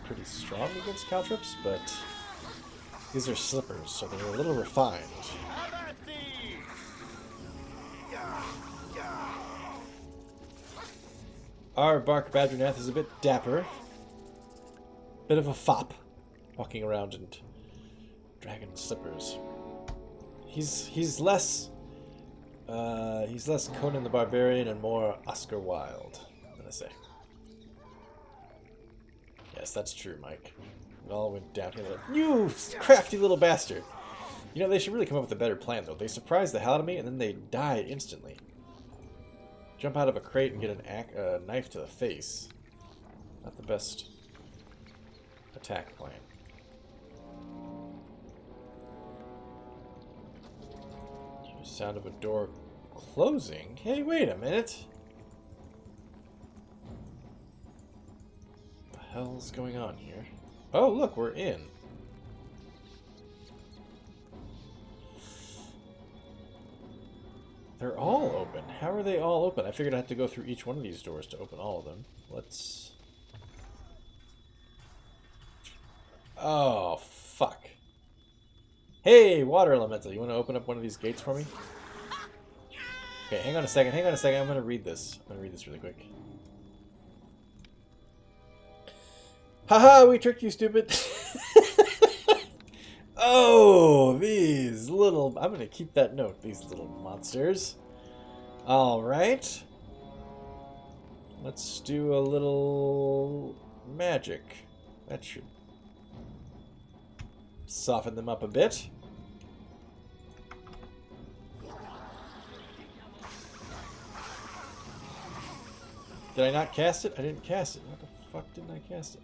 pretty strong against caltrops, but these are slippers, so they're a little refined. Our Bark Badgernath is a bit dapper. Bit of a fop, walking around in dragon slippers. He's less Conan the Barbarian and more Oscar Wilde, I'm gonna say. Yes, that's true, Mike. It all went downhill. You crafty little bastard! You know, they should really come up with a better plan, though. They surprise the hell out of me, and then they die instantly. Jump out of a crate and get a knife to the face. Not the best attack plan. Sound of a door closing? Hey, wait a minute. What the hell's going on here? Oh, look, we're in. They're all open. How are they all open? I figured I'd have to go through each one of these doors to open all of them. Let's... Oh, fuck. Hey, water elemental, you want to open up one of these gates for me? Okay, hang on a second, I'm going to read this. I'm going to read this really quick. Haha, we tricked you, stupid. Oh, these little... I'm going to keep that note, these little monsters. Alright. Let's do a little magic. That should soften them up a bit. Did I not cast it? I didn't cast it. What the fuck didn't I cast it?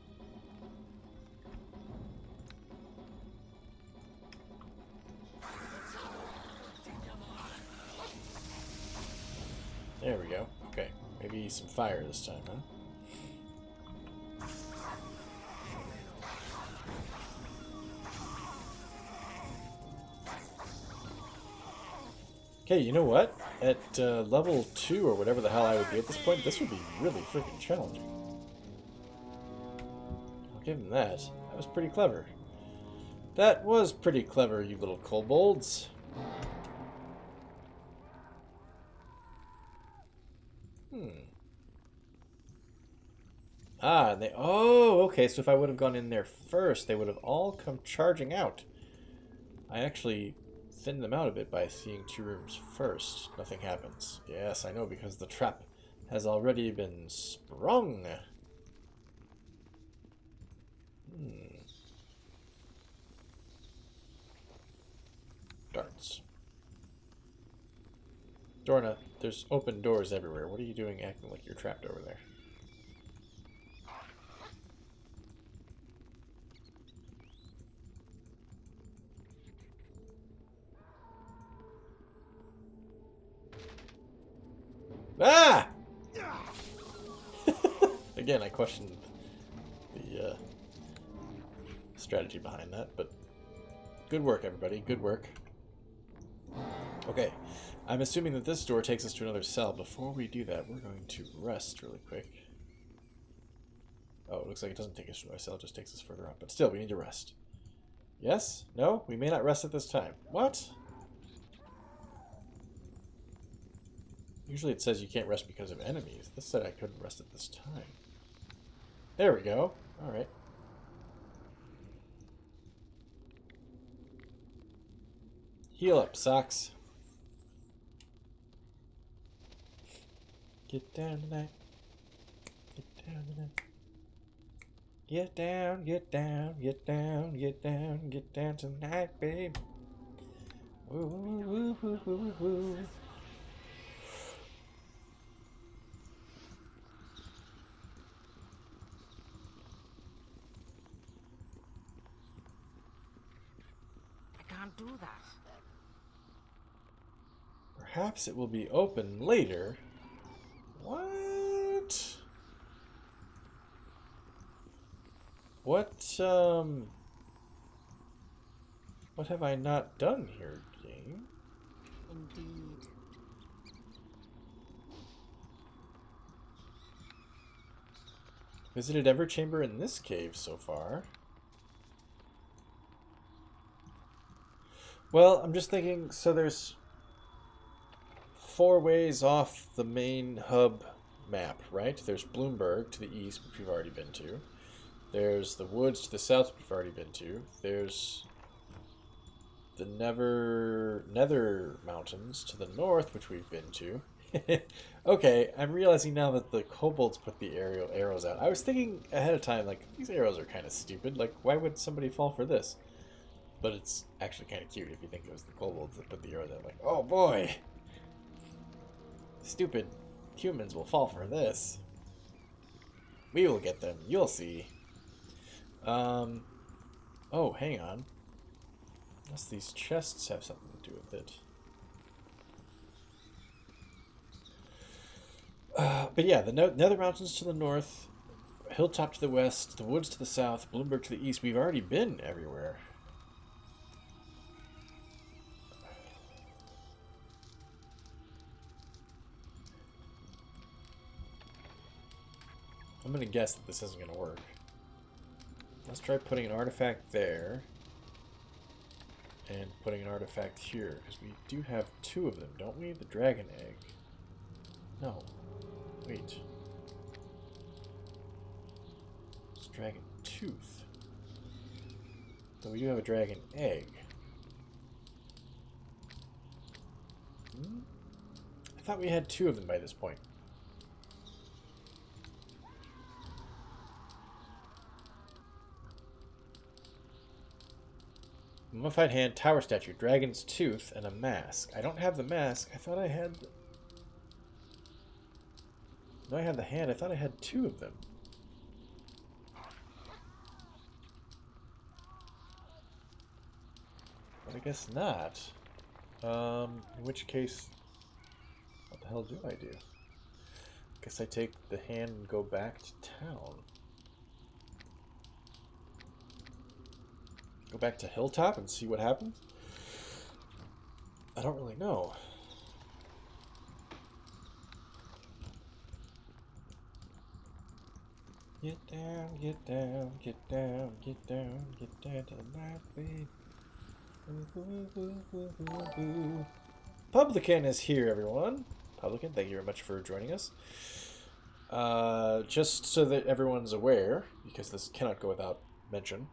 There we go. Okay. Maybe some fire this time, huh? Okay, you know what? At level 2 or whatever the hell I would be at this point, this would be really freaking challenging. I'll give him that. That was pretty clever. That was pretty clever, you little kobolds. Ah, they... Oh, okay, so if I would have gone in there first, they would have all come charging out. I actually thinned them out a bit by seeing 2 rooms first. Nothing happens. Yes, I know, because the trap has already been sprung. darts. Dorna, there's open doors everywhere. What are you doing acting like you're trapped over there? Ah! Again, I questioned the strategy behind that, but good work, everybody. Good work. Okay, I'm assuming that this door takes us to another cell. Before we do that, we're going to rest really quick. Oh, it looks like it doesn't take us to another cell, it just takes us further up. But still, we need to rest. Yes? No? We may not rest at this time. What? Usually it says you can't rest because of enemies. This said I couldn't rest at this time. There we go. Alright. Heal up, socks. Get down tonight. Get down tonight. Get down, get down, get down, get down, get down tonight, babe. Woo, woo, woo, woo, woo, woo. I can't do that. Perhaps it will be open later. What? What have I not done here, game? Indeed. Visited every chamber in this cave so far. Well, I'm just thinking, so there's 4 ways off the main hub map, right? There's Bloomberg to the east, which we've already been to. There's the woods to the south, which we've already been to. There's the Nether Mountains to the north, which we've been to. Okay, I'm realizing now that the kobolds put the arrows out. I was thinking ahead of time, like, these arrows are kind of stupid. Like, why would somebody fall for this? But it's actually kind of cute if you think it was the kobolds that put the arrows out. Like, oh boy! Stupid humans will fall for this. We will get them. You'll see. Oh, hang on. Unless these chests have something to do with it. But yeah, the Nether Mountains to the north, Hilltop to the west, the woods to the south, Bloomberg to the east. We've already been everywhere. I'm going to guess that this isn't going to work. Let's try putting an artifact there. And putting an artifact here. Because we do have 2 of them, don't we? The dragon egg. No. Wait. It's dragon tooth. But we do have a dragon egg. I thought we had 2 of them by this point. Mummified hand, tower statue, dragon's tooth, and a mask. I don't have the mask. I thought I had... No, I had the hand. I thought I had 2 of them. But I guess not. In which case... What the hell do I do? Guess I take the hand and go back to town. Go back to Hilltop and see what happened? I don't really know. Get down, get down, get down, get down, get down to the night, babe. Publican is here, everyone. Publican, thank you very much for joining us. Just so that everyone's aware, because this cannot go without mention,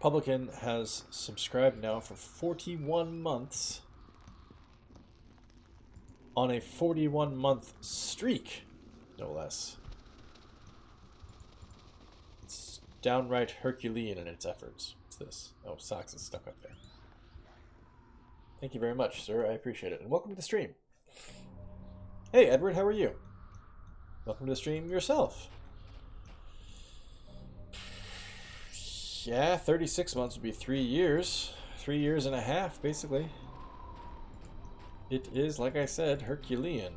Publican has subscribed now for 41 months on a 41-month streak, no less. It's downright Herculean in its efforts. What's this? Oh, Socks is stuck up there. Thank you very much, sir. I appreciate it. And welcome to the stream. Hey, Edward, how are you? Welcome to the stream yourself. Yeah, 36 months would be 3 years. 3 years and a half, basically. It is, like I said, Herculean.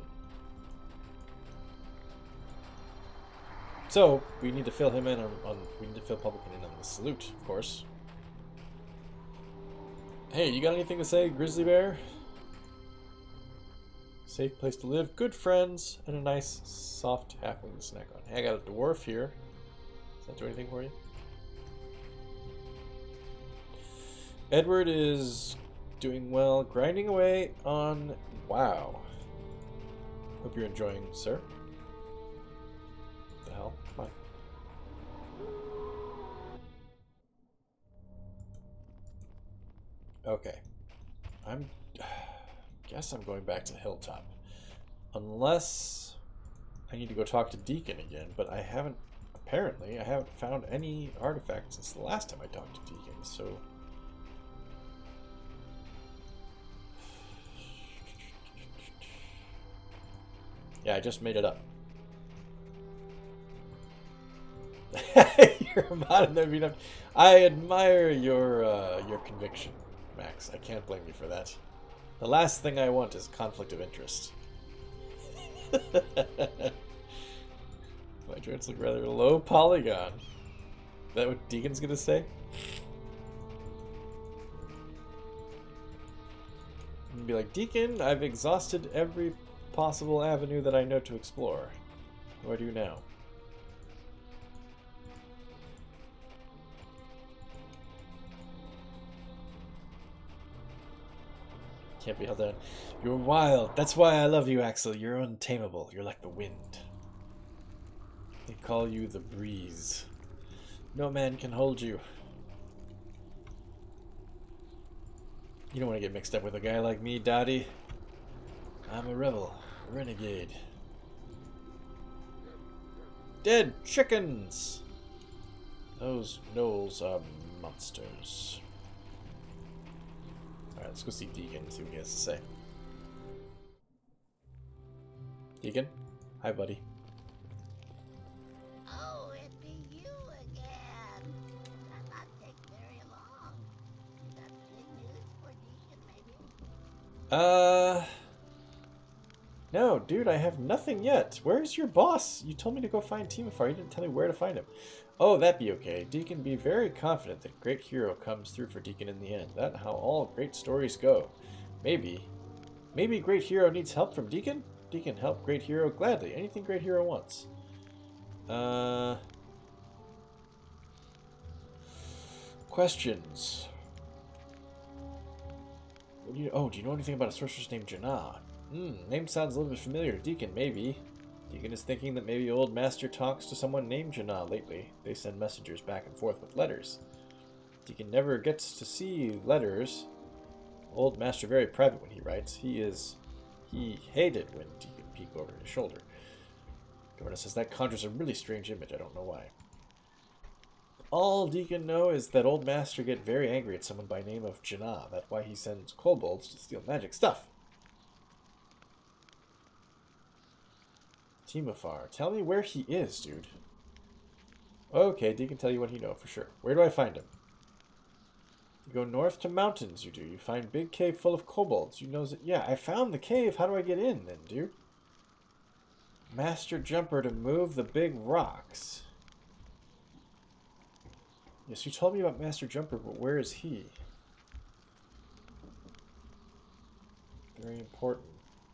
So, we need to fill him in on we need to fill Publican in on the salute, of course. Hey, you got anything to say, Grizzly Bear? Safe place to live, good friends, and a nice, soft halfling to snack on. Hey, I got a dwarf here. Does that do anything for you? Edward is doing well, grinding away on WoW. Hope you're enjoying, sir. What the hell? Come on. Okay. Guess I'm going back to Hilltop. Unless I need to go talk to Deacon again, but I haven't found any artifacts since the last time I talked to Deacon, so yeah, I just made it up. You're about enough. I admire your conviction, Max. I can't blame you for that. The last thing I want is conflict of interest. My joints look rather low polygon. Is that what Deacon's gonna say? And be like, Deacon, I've exhausted every possible avenue that I know to explore. What do I do now? Can't be held down. You're wild. That's why I love you, Axel. You're untamable. You're like the wind. They call you the breeze. No man can hold you. You don't want to get mixed up with a guy like me, Dottie. I'm a rebel. A renegade. Dead chickens! Those gnolls are monsters. Alright, let's go see Deacon and see what he has to say. Deacon? Hi, buddy. Oh, it be you again. That not take very long. Got big news for Deacon, maybe? No, dude, I have nothing yet. Where's your boss? You told me to go find Timofar. You didn't tell me where to find him. Oh, that'd be okay. Deacon, be very confident that great hero comes through for Deacon in the end. That's how all great stories go. Maybe great hero needs help from Deacon? Deacon, help great hero gladly. Anything great hero wants. Questions. What do you know anything about a sorceress named Janah? Name sounds a little bit familiar. Deacon, maybe. Deacon is thinking that maybe Old Master talks to someone named Janah lately. They send messengers back and forth with letters. Deacon never gets to see letters. Old Master very private when he writes. He hated when Deacon peeked over his shoulder. Dorna says that conjures a really strange image. I don't know why. All Deacon know is that Old Master get very angry at someone by name of Janah. That's why he sends kobolds to steal magic stuff. Timofar, tell me where he is, dude. Okay, Deacon tell you what he know for sure. Where do I find him? You go north to mountains, you do. You find big cave full of kobolds. You knows it. Yeah, I found the cave. How do I get in then, dude? Master Jumper to move the big rocks. Yes, you told me about Master Jumper, but where is he? Very important.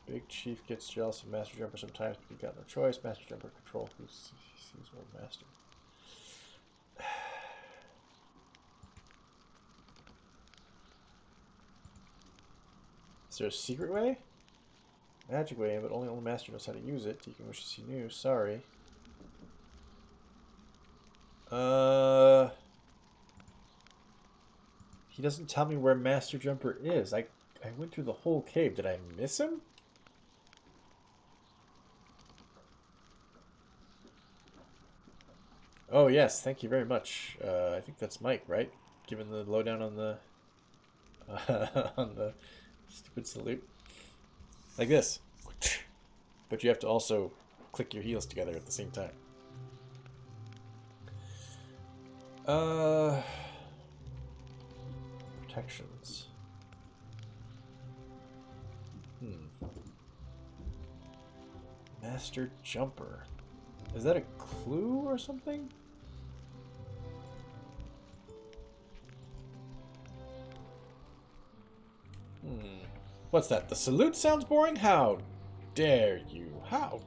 Big Chief gets jealous of Master Jumper sometimes, but you got no choice. Master Jumper control who sees Old Master. Is there a secret way? Magic way, but only Old Master knows how to use it. Deacon wishes he knew. Sorry. He doesn't tell me where Master Jumper is. I went through the whole cave. Did I miss him? Oh yes, thank you very much. I think that's Mike, right? Given the lowdown on the on the Stupid salute. Like this. But you have to also click your heels together at the same time. Protections. Master Jumper. Is that a clue or something? What's that? The salute sounds boring? How dare you? How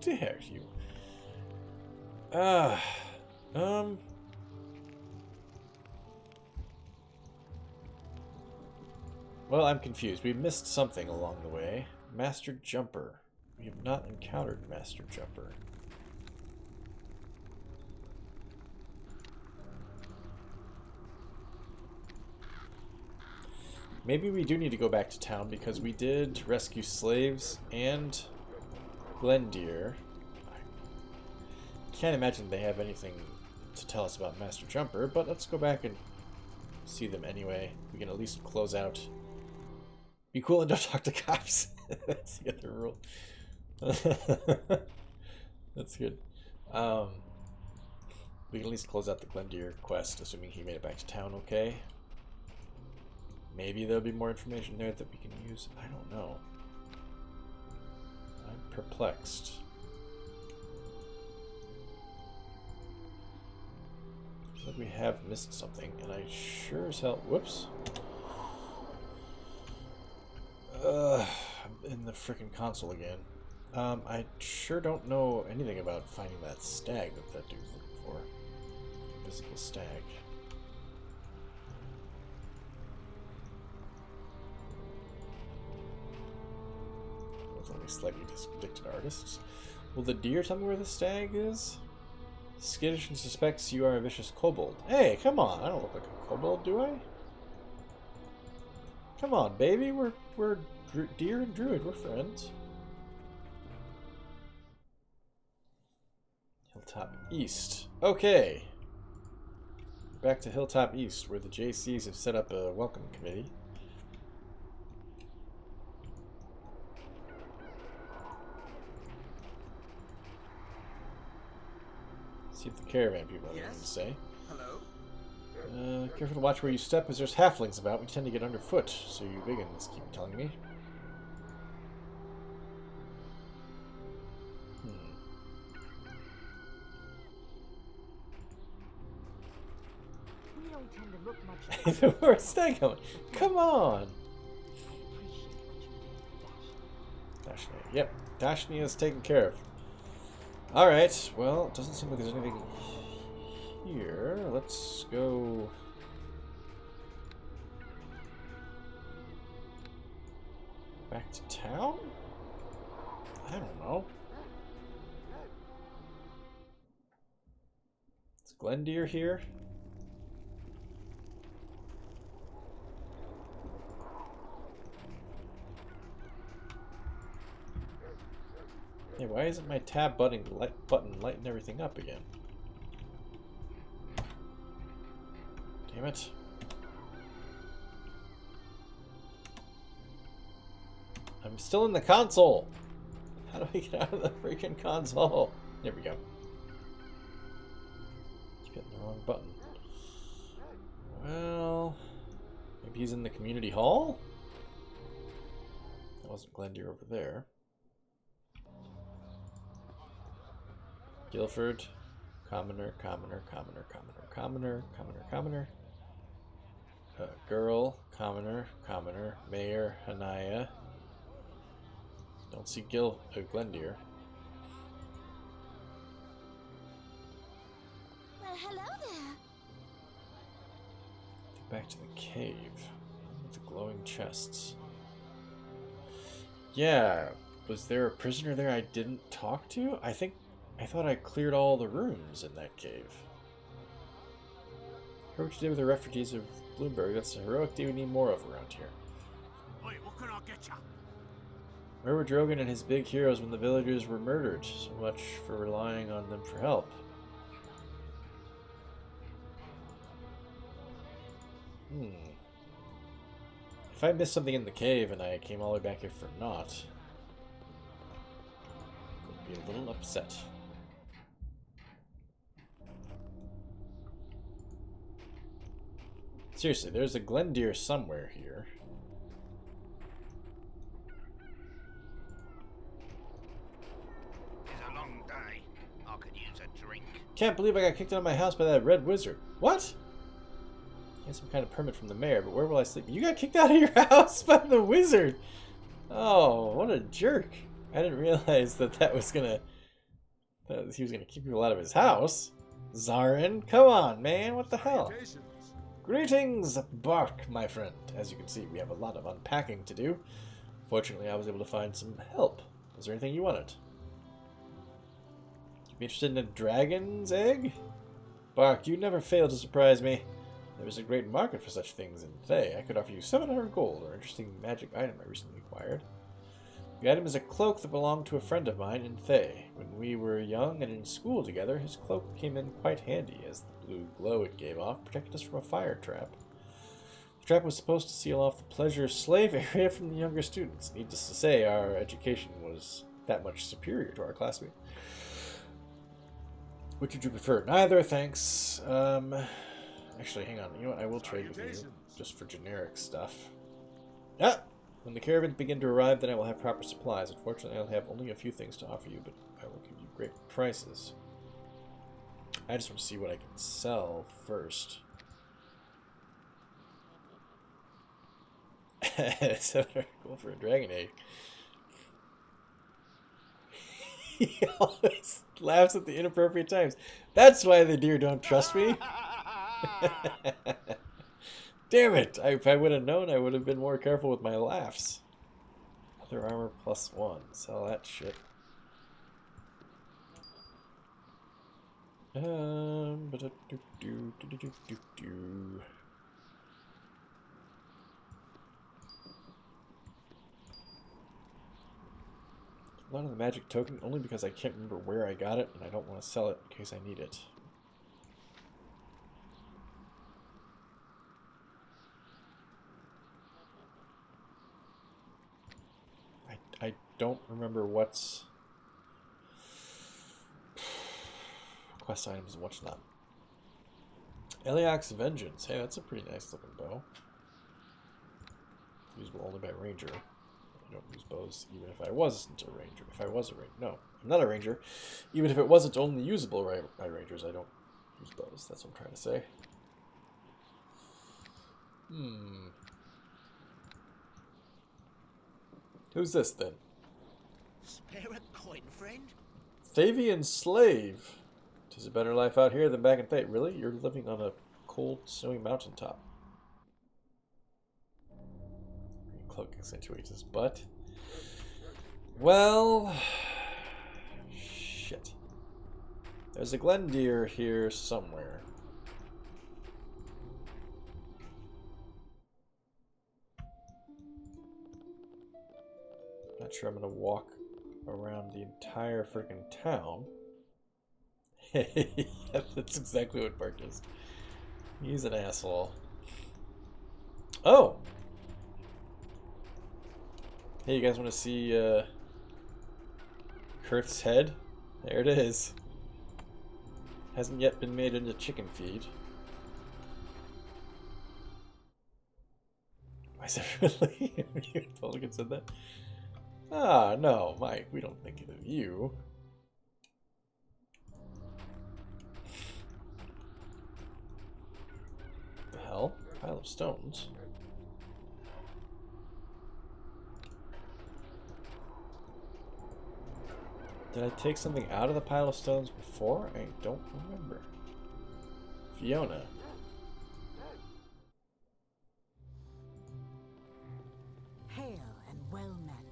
dare you? Well, I'm confused. We missed something along the way. Master Jumper. We have not encountered Master Jumper. Maybe we do need to go back to town because we did rescue slaves and Glendeer. I can't imagine they have anything to tell us about Master Jumper, but let's go back and see them anyway. We can at least close out. Be cool and don't talk to cops. That's the other rule. That's good. We can at least close out the Glendeer quest, assuming he made it back to town okay. Maybe there'll be more information there that we can use. I don't know. I'm perplexed. Looks like we have missed something, and I sure as hell... Whoops. I'm in the frickin' console again. I sure don't know anything about finding that stag that dude's looking for. Invisible stag. Only slightly addicted artists. Will the deer tell me where the stag is? Skittish and suspects you are a vicious kobold. Hey, come on! I don't look like a kobold, do I? Come on, baby. We're deer and druid. We're friends. Hilltop East. Okay. Back to Hilltop East, where the JCs have set up a welcome committee. See if the caravan people have anything to say. Hello? Careful to watch where you step, as there's halflings about. We tend to get underfoot, so you biggins keep telling me. We don't tend to look much like Where's stag going? Come on! I appreciate what you did for Dashnia. Yep, Dashnia is taken care of. Alright, well, it doesn't seem like there's anything here. Let's go... back to town? I don't know. Is Glendeer here? Hey, why isn't my tab button lighting everything up again? Damn it. I'm still in the console! How do I get out of the freaking console? There we go. Keep hitting the wrong button. Well... maybe he's in the community hall? That wasn't Glendeer over there. Guilford, commoner, girl, commoner, mayor, Hanaya. Don't see Glendeer. Well, hello there. Back to the cave with the glowing chests. Yeah, was there a prisoner there I didn't talk to? I thought I cleared all the rooms in that cave. Heard what you did with the refugees of Bloomberg. That's a heroic deed we need more of around here. Wait, what can I get ya? Where were Drogon and his big heroes when the villagers were murdered? So much for relying on them for help. If I missed something in the cave and I came all the way back here for naught, I would be a little upset. Seriously, there's a Glendeer somewhere here. It's a long day. I could use a drink. Can't believe I got kicked out of my house by that red wizard. What? I had some kind of permit from the mayor, but where will I sleep? You got kicked out of your house by the wizard! Oh, what a jerk. I didn't realize that was gonna... that he was gonna kick people out of his house. Zarin, come on, man, what the hell? Greetings, Bark, my friend. As you can see, we have a lot of unpacking to do. Fortunately, I was able to find some help. Is there anything you wanted? You be interested in a dragon's egg? Bark, you never fail to surprise me. There is a great market for such things in Thay. I could offer you 700 gold or an interesting magic item I recently acquired. The item is a cloak that belonged to a friend of mine in Thay. When we were young and in school together, his cloak came in quite handy, as the blue glow it gave off protected us from a fire trap. The trap was supposed to seal off the pleasure slave area from the younger students. Needless to say, our education was that much superior to our classmates. Which would you prefer? Neither, thanks. Actually, hang on. You know what? I will trade with you, just for generic stuff. Ah! When the caravans begin to arrive, then I will have proper supplies. Unfortunately, I'll have only a few things to offer you, but I will give you great prices. I just want to see what I can sell first. 700 gold for a dragon egg. He always laughs at the inappropriate times. That's why the deer don't trust me. Damn it! If I would have known, I would have been more careful with my laughs. Other armor +1. Sell that shit. A lot of the magic token only because I can't remember where I got it and I don't want to sell it in case I need it. I don't remember what's quest items and what's not. Eliak's Vengeance. Hey, that's a pretty nice looking bow. Usable only by ranger. I don't use bows even if I wasn't a ranger. If I was a ranger. No, I'm not a ranger. Even if it wasn't only usable by rangers, I don't use bows. That's what I'm trying to say. Who's this then? Spare a coin, friend? Thavian slave. 'Tis a better life out here than back in Thay. Really? You're living on a cold, snowy mountaintop. Cloak accentuates his butt. Well, shit. There's a Glendeer here somewhere. Not sure I'm gonna walk around the entire freaking town. Yeah, that's exactly what Bark is. He's an asshole. Oh! Hey, you guys want to see Kurth's head? There it is. Hasn't yet been made into chicken feed. Why is everybody... Pelican said that? Ah, no, Mike, we don't think of you. The hell? Pile of stones. Did I take something out of the pile of stones before? I don't remember. Fiona. Hail and well met.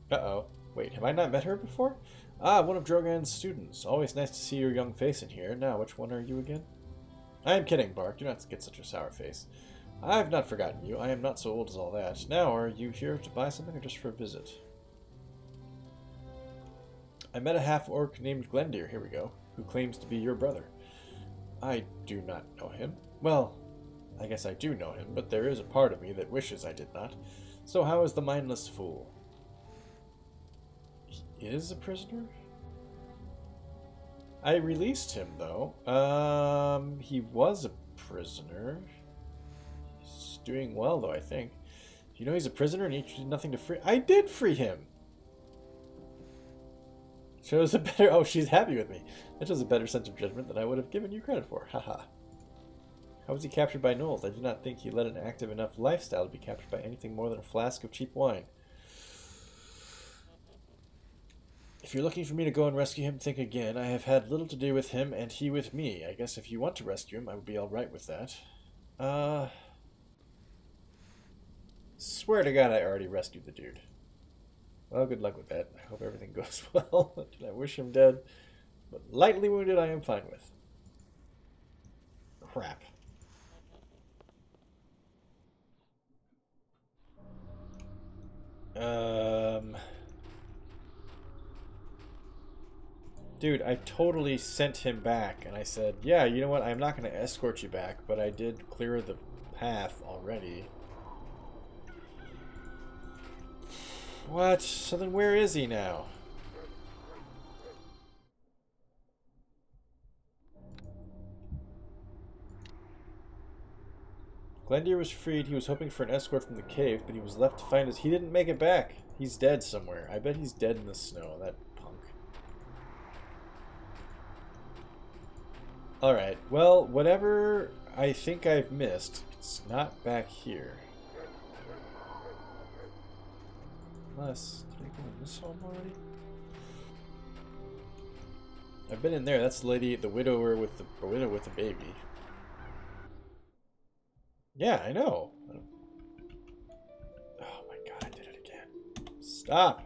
Uh-oh. Wait, have I not met her before? Ah, one of Drogon's students. Always nice to see your young face in here. Now, which one are you again? I am kidding, Bark. Do not get such a sour face. I've not forgotten you. I am not so old as all that. Now, are you here to buy something or just for a visit? I met a half-orc named Glendeer, here we go, who claims to be your brother. I do not know him. Well, I guess I do know him, but there is a part of me that wishes I did not. So how is the mindless fool? He is a prisoner? I released him, though. He was a prisoner. He's doing well, though, I think. You know he's a prisoner and he did nothing to free... I did free him! Shows a better... Oh, she's happy with me. That shows a better sense of judgment than I would have given you credit for. Haha. How was he captured by gnolls? I do not think he led an active enough lifestyle to be captured by anything more than a flask of cheap wine. If you're looking for me to go and rescue him, think again. I have had little to do with him, and he with me. I guess if you want to rescue him, I would be alright with that. Swear to God I already rescued the dude. Well, good luck with that. I hope everything goes well. I wish him dead. But lightly wounded I am fine with. Crap. Dude, I totally sent him back, and I said, yeah, you know what, I'm not going to escort you back, but I did clear the path already. What? So then where is he now? Glendir was freed. He was hoping for an escort from the cave, but he was left to find us. He didn't make it back. He's dead somewhere. I bet he's dead in the snow, that punk. Alright, well, whatever I think I've missed, it's not back here. Unless, did I go in this home already? I've been in there. That's the lady, the widower with the widow with the baby. Yeah, I know. Oh my god, I did it again. Stop!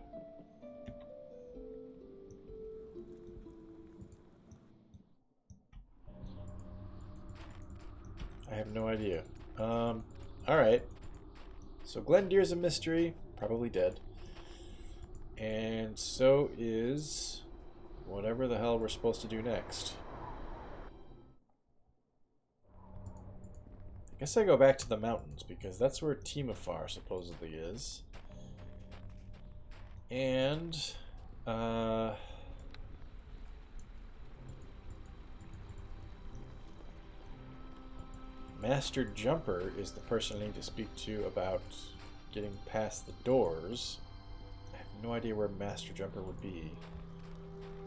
I have no idea. Alright. So Glendir's a mystery, probably dead. And so is whatever the hell we're supposed to do next. I guess I go back to the mountains because that's where Timofar supposedly is. And Master Jumper is the person I need to speak to about getting past the doors. I have no idea where Master Jumper would be,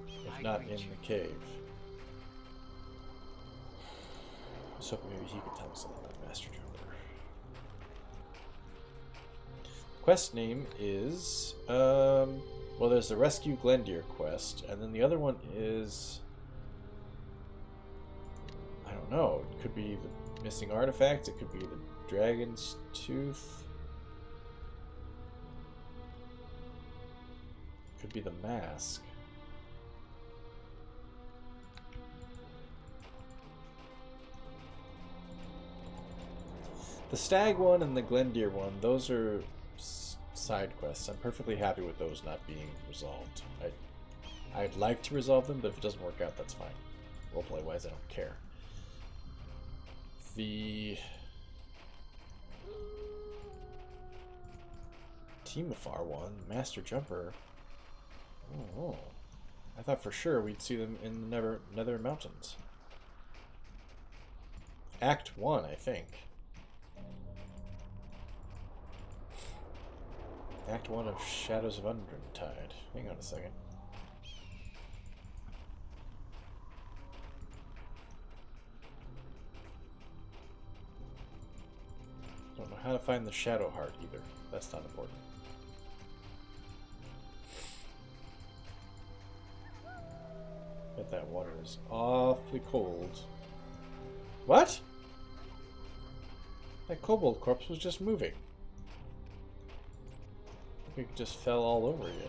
if not in the cave. I was hoping maybe he could tell me something about Master Jumper. Quest name is, well, there's the Rescue Glendir quest, and then the other one is, I don't know, it could be the missing artifacts, it could be the Dragon's Tooth, it could be the mask. The Stag one and the Glendir one, those are side quests. I'm perfectly happy with those not being resolved. I'd like to resolve them, but if it doesn't work out, that's fine. Roleplay wise, I don't care. The Timofar one, Master Jumper. Oh, I thought for sure we'd see them in the Nether Mountains. Act 1, I think. Act 1 of Shadows of Undrentide. Hang on a second. Don't know how to find the Shadow Heart either. That's not important. Bet that water is awfully cold. What? That kobold corpse was just moving. It just fell all over you.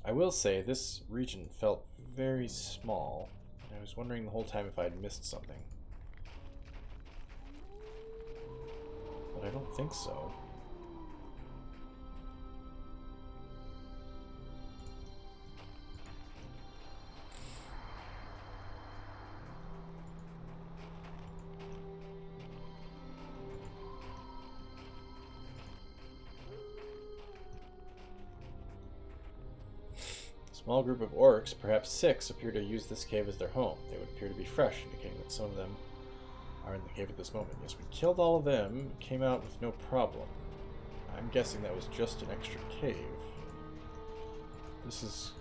I will say, this region felt very small. I was wondering the whole time if I'd missed something. But I don't think so. Small group of orcs, perhaps 6, appear to use this cave as their home. They would appear to be fresh, indicating that some of them are in the cave at this moment. Yes, we killed all of them, came out with no problem. I'm guessing that was just an extra cave. This is...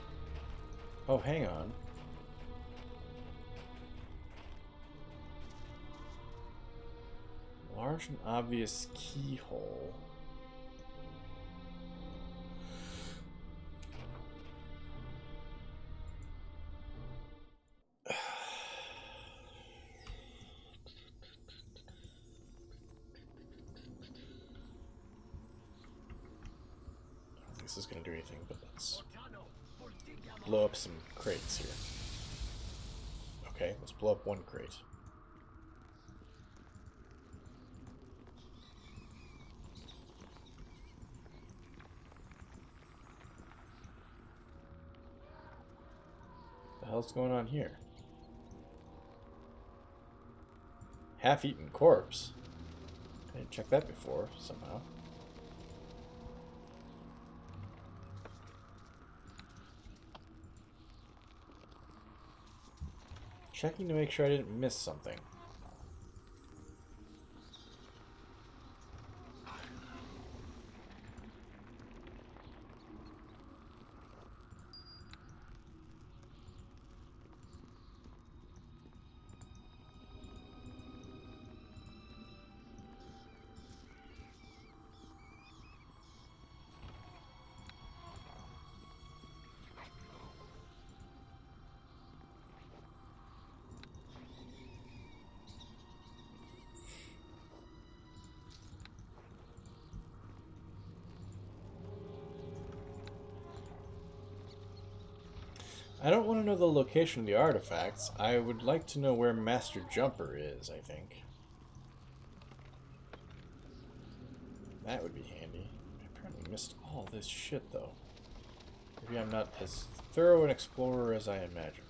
Oh, hang on. Large and obvious keyhole. This is going to do anything, but let's blow up some crates here. Okay, let's blow up one crate. What the hell's going on here? Half-eaten corpse. I didn't check that before, somehow. Checking to make sure I didn't miss something. I don't want to know the location of the artifacts. I would like to know where Master Jumper is, I think. That would be handy. I apparently missed all this shit, though. Maybe I'm not as thorough an explorer as I imagined.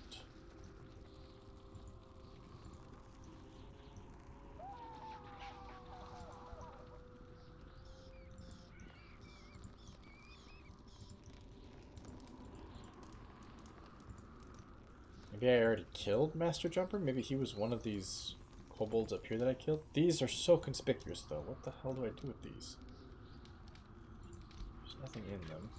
Maybe I already killed Master Jumper? Maybe he was one of these kobolds up here that I killed? These are so conspicuous, though. What the hell do I do with these? There's nothing in them.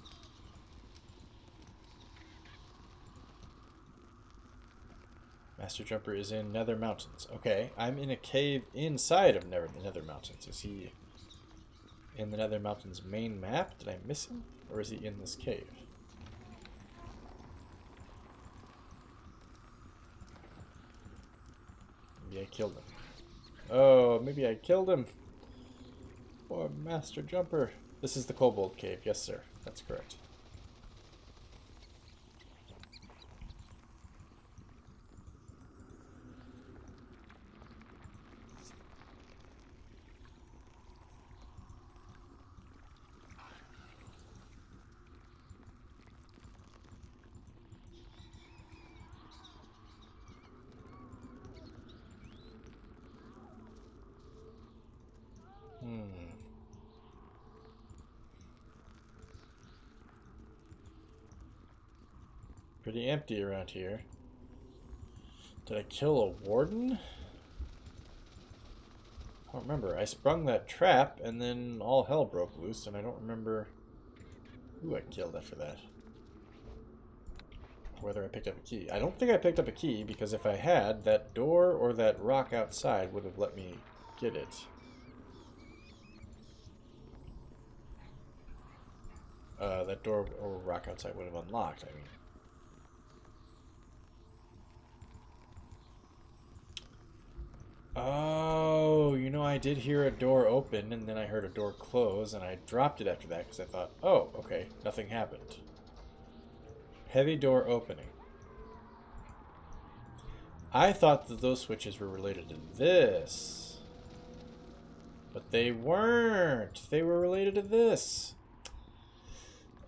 Master Jumper is in Nether Mountains. Okay, I'm in a cave inside of the Nether Mountains. Is he in the Nether Mountains main map? Did I miss him? Or is he in this cave? Maybe I killed him. Oh, maybe I killed him. Poor Master Jumper. This is the Kobold Cave. Yes, sir. That's correct. Pretty empty around here. Did I kill a warden? I don't remember. I sprung that trap and then all hell broke loose and I don't remember who I killed after that. Whether I picked up a key. I don't think I picked up a key because if I had, that door or that rock outside would have let me get it. That door or rock outside would have unlocked, I mean. Oh, you know, I did hear a door open and then I heard a door close and I dropped it after that because I thought, oh, okay, nothing happened. Heavy door opening. I thought that those switches were related to this. But they weren't. They were related to this.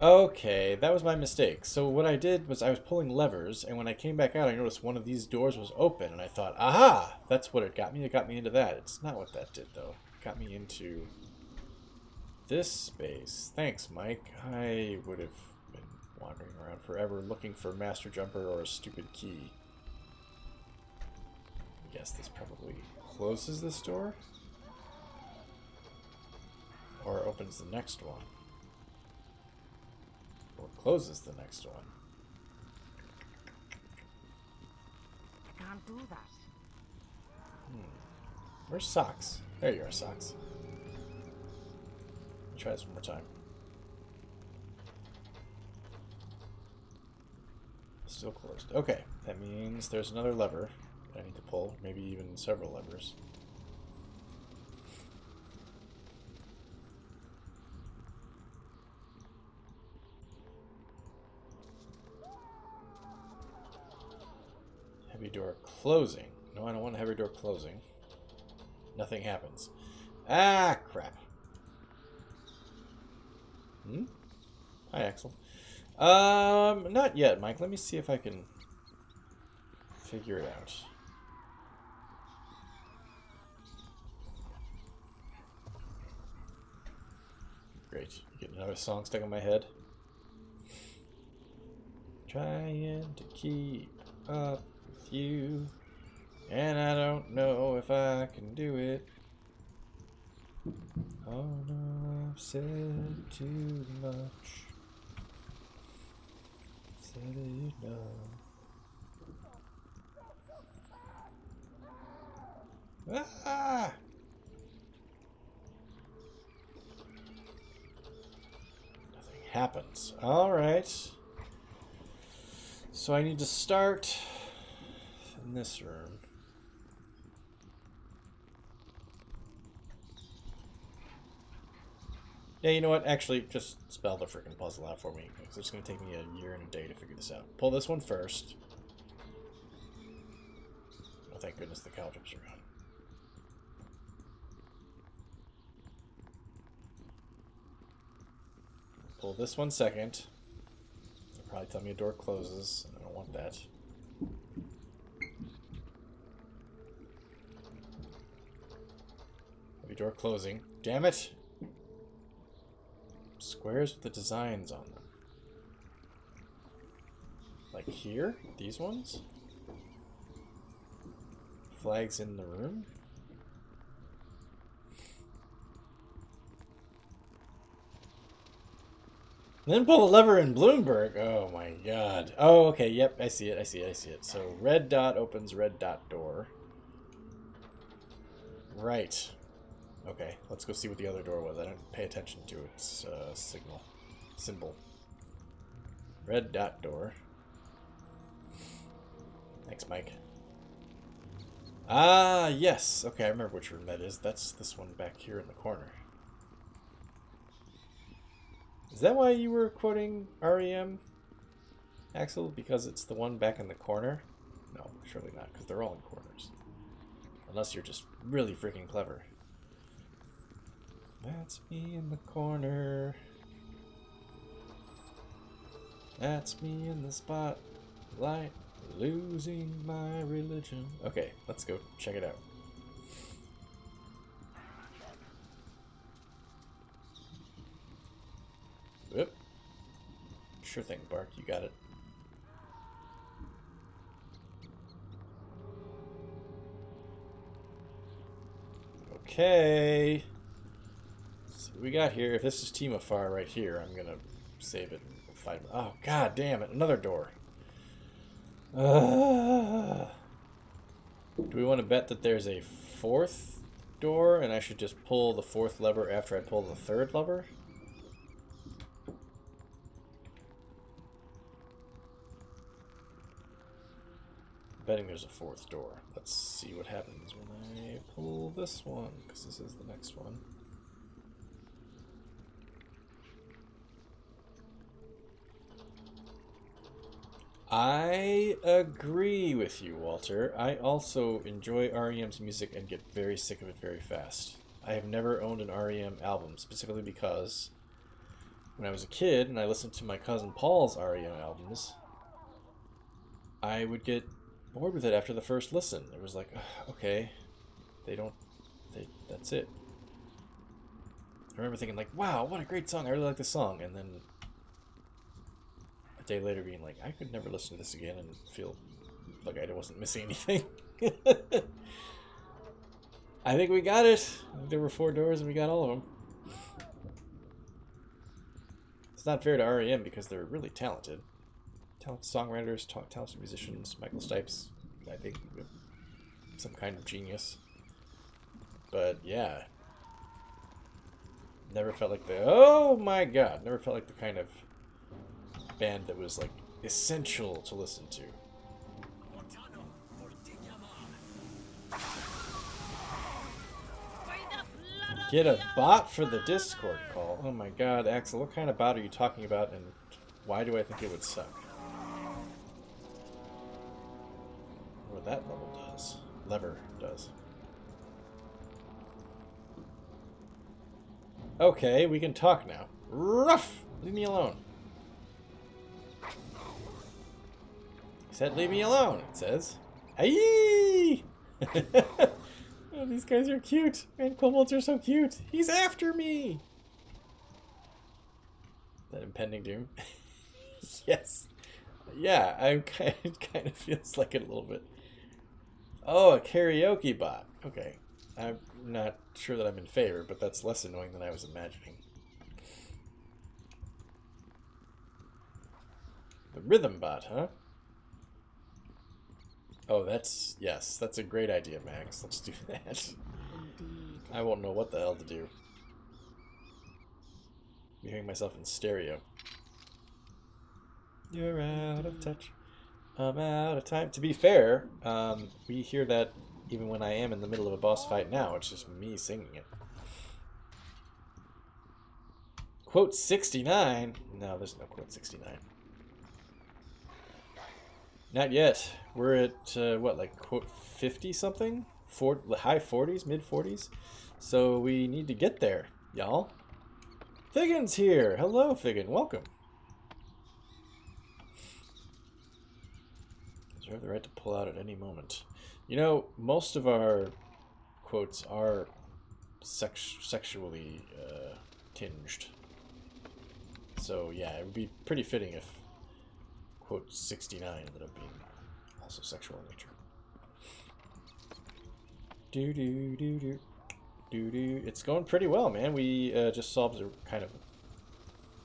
Okay, that was my mistake. So what I did was I was pulling levers, and when I came back out, I noticed one of these doors was open, and I thought, aha! That's what it got me. It got me into that. It's not what that did, though. It got me into this space. Thanks, Mike. I would have been Wandering around forever looking for Master Jumper or a stupid key. I guess this probably closes this door. Or opens the next one. Or closes the next one. I can't do that. Where's Socks? There you are, Socks. Try this one more time. Still closed. Okay, that means there's another lever that I need to pull. Maybe even several levers. Heavy door closing. No, I don't want a heavy door closing. Nothing happens. Ah, crap. Hi, Axel. Not yet, Mike. Let me see if I can figure it out. Great. Get another song stuck in my head. Trying to keep up with you, and I don't know if I can do it. Oh no, I've said too much. Said enough. Ah! Nothing happens. Alright. So I need to start in this room. Yeah, you know what? Actually, just spell the freaking puzzle out for me. Because it's going to take me a year and a day to figure this out. Pull this one first. Oh, thank goodness the cow chips are gone. Pull this one second. They'll probably tell me a door closes, and I don't want that. Heavy door closing. Damn it! Squares with the designs on them. Like here? These ones? Flags in the room? And then pull the lever in Bloomberg. Oh my god. Oh, okay. Yep, I see it. I see it. I see it. So red dot opens red dot door. Right. Okay, let's go see what the other door was. I didn't pay attention to its symbol. Red dot door. Thanks, Mike. Ah, yes. Okay, I remember which room that is. That's this one back here in the corner. Is that why you were quoting REM, Axel? Because it's the one back in the corner? No, surely not, because they're all in corners. Unless you're just really freaking clever. That's me in the corner. That's me in the spotlight, losing my religion. Okay, let's go check it out. Whoop. Sure thing, Bark, you got it. Okay. So what we got here, if this is Team Afar right here, I'm gonna save it and fight. Oh, god damn it, another door. Do we want to bet that there's a fourth door and I should just pull the fourth lever after I pull the third lever? Betting there's a fourth door. Let's see what happens when I pull this one, because this is the next one. I agree with you, Walter. I also enjoy REM's music and get very sick of it very fast. I have never owned an REM album, specifically because when I was a kid and I listened to my cousin Paul's REM albums, I would get bored with it after the first listen. It was like, okay, that's it. I remember thinking like, wow, what a great song. I really like this song. And then day later being like, I could never listen to this again and feel like I wasn't missing anything. I think we got it. There were 4 doors and we got all of them. It's not fair to REM because they're really talented. Talented songwriters, talented musicians. Michael Stipe's, I think, some kind of genius. But yeah. Never felt like the... Oh my god. Never felt like the kind of band that was like essential to listen to. Get a bot for the Discord call. Oh my god, Axel, what kind of bot are you talking about and why do I think it would suck? What that lever does. Okay, we can talk now. Ruff! Leave me alone. He said leave me alone, it says. Hey! Oh, these guys are cute. Man, kobolds are so cute. He's after me! That impending doom? Yes. Yeah, I'm kind of feels like it a little bit. Oh, a karaoke bot. Okay. I'm not sure that I'm in favor, but that's less annoying than I was imagining. The rhythm bot, huh? Oh, yes, that's a great idea, Max. Let's do that. Indeed. I won't know what the hell to do. I'm hearing myself in stereo. You're out of touch. I'm out of time. To be fair, we hear that even when I am in the middle of a boss fight now. It's just me singing it. Quote 69? No, there's no quote 69. Not yet. We're at, what, like quote 50 something? High 40s, mid 40s? So we need to get there, y'all. Figgin's here! Hello, Figgin. Welcome. You have the right to pull out at any moment. You know, most of our quotes are sexually tinged. So yeah, it would be pretty fitting if quote 69 ended up being also sexual in nature. Do do do do do do. It's going pretty well, man. We just solved a kind of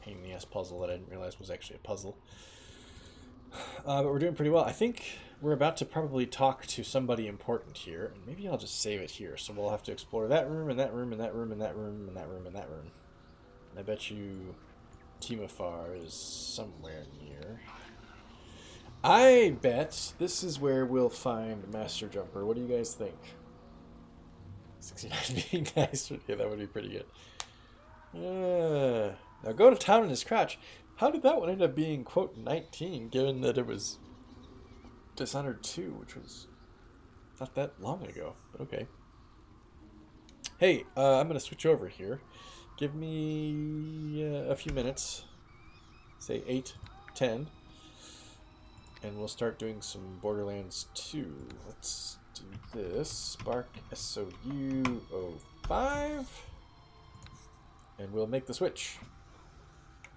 pain in the ass puzzle that I didn't realize was actually a puzzle. But we're doing pretty well. I think we're about to probably talk to somebody important here, and maybe I'll just save it here. So we'll have to explore that room, and that room, and that room, and that room, and that room, and that room. And I bet you Timofar is somewhere near. I bet this is where we'll find Master Jumper. What do you guys think? 69 being nice. Yeah, that would be pretty good. Now go to town in his crotch. How did that one end up being, quote, 19, given that it was Dishonored 2, which was not that long ago, but okay. Hey, I'm going to switch over here. Give me a few minutes, say 8, 10, and we'll start doing some Borderlands 2. Let's do this. Spark SOU 05, and we'll make the switch.